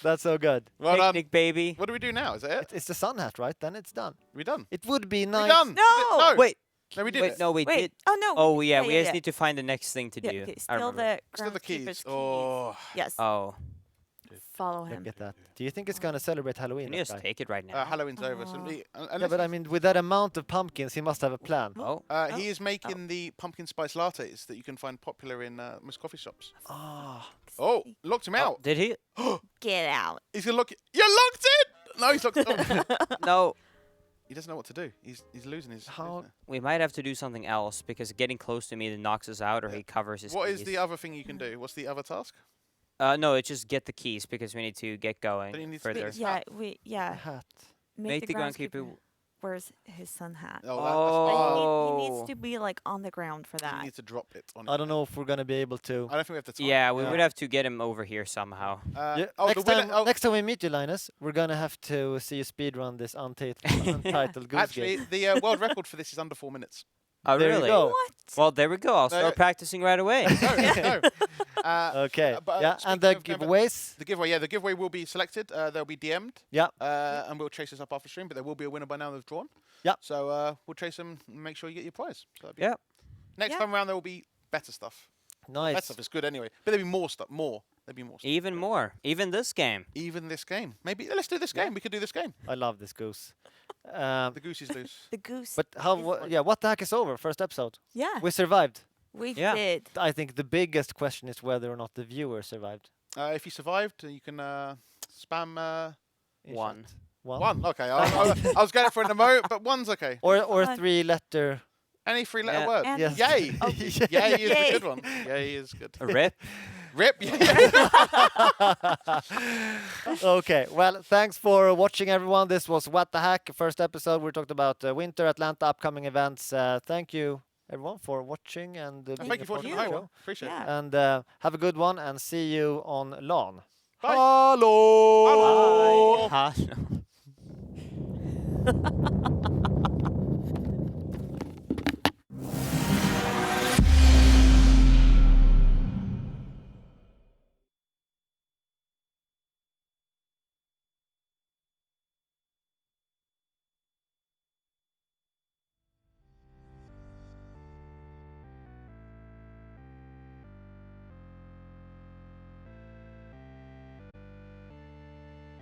That's so good. Well done. Picnic, baby. What do we do now? Is that it? It's the sun hat, right? Then it's done. We done. It would be We nice. done. We did- No. No. Wait. No, we did Wait. it. No, we Wait. did. Oh no. Oh yeah, we just yeah. need to find the next thing to Yeah, do. okay. I Steal remember. the Still the groundskeeper's keys. Oh. Yes. Oh, Follow him. Look at that. Do you think it's gonna celebrate Halloween? can you that just guy? take it right now? Halloween's over. So Aw. Yeah, but I mean, with that amount of pumpkins, he must have a plan. Oh. he is making the pumpkin spice lattes that you can find popular in most coffee shops. Ah, Oh, locked him Oh, out. did he? Get out. He's gonna lock you. You're locked in. No, he's locked. Oh. No. He doesn't know what to do. He's losing his. How- losing it. We might have to do something else because getting close to me either knocks us out or Yeah. he covers his What is keys. the other thing you can do? What's the other task? No, it's just get the keys because we need to get going Then you need to further. His Yeah, hat. a yeah. hat. Make the groundskeeper. Where's his sun hat? Oh, But he Oh. needs to be like on the ground for you that. need to drop it. On I don't know if we're gonna be able to. I don't think we have the time. Yeah, we Yeah. would have to get him over here somehow. Yeah, Oh, next, the winner. time, Oh, next time we meet you, Linus, we're gonna have to see you speedrun this untitled Goose actually, game. the world record for this is under 4 minutes. Oh, There you really? go. What? Well, there we go. I'll No, start practicing right away. No, no. Okay. but, Yeah, and the speaking of giveaways. The giveaway, yeah, the giveaway will be selected. They'll be DM'd. Yeah. And we'll chase this up after stream, but there will be a winner by now they've drawn. Yep. So we'll chase them and make sure you get your prize. So that'd be Yep. Next Yeah. time around, there will be better stuff. That Nice. stuff is good anyway. But there'll be more stuff. There'll be more stuff. Even more. Even this game. Even this game. Maybe let's do this Yeah. game. We could do this game. I love this goose. The goose is loose. The goose. But how? is Wha- like- yeah. What the heck is over? First episode. Yeah, We survived. we Yeah. did. I think the biggest question is whether or not the viewer survived. If you survived, you can spam in One. chat. One. one. Okay. I was going for an emote, but one's okay. Or Fine. 3-letter. Any three-letter Yeah. word. And Yes. Yay. Oh, Yay is Yay. a good one. Yay is good. A rip. Rip. Okay. Well, thanks for watching, everyone. This was What the Hack, first episode. We talked about winter, Atlanta, upcoming events. Thank you, everyone, for watching and being Thank a you for part watching of the the home. show. Appreciate it. Yeah. And have a good one, and see you on LAN. Bye. Hello. Hello. Bye. Huh?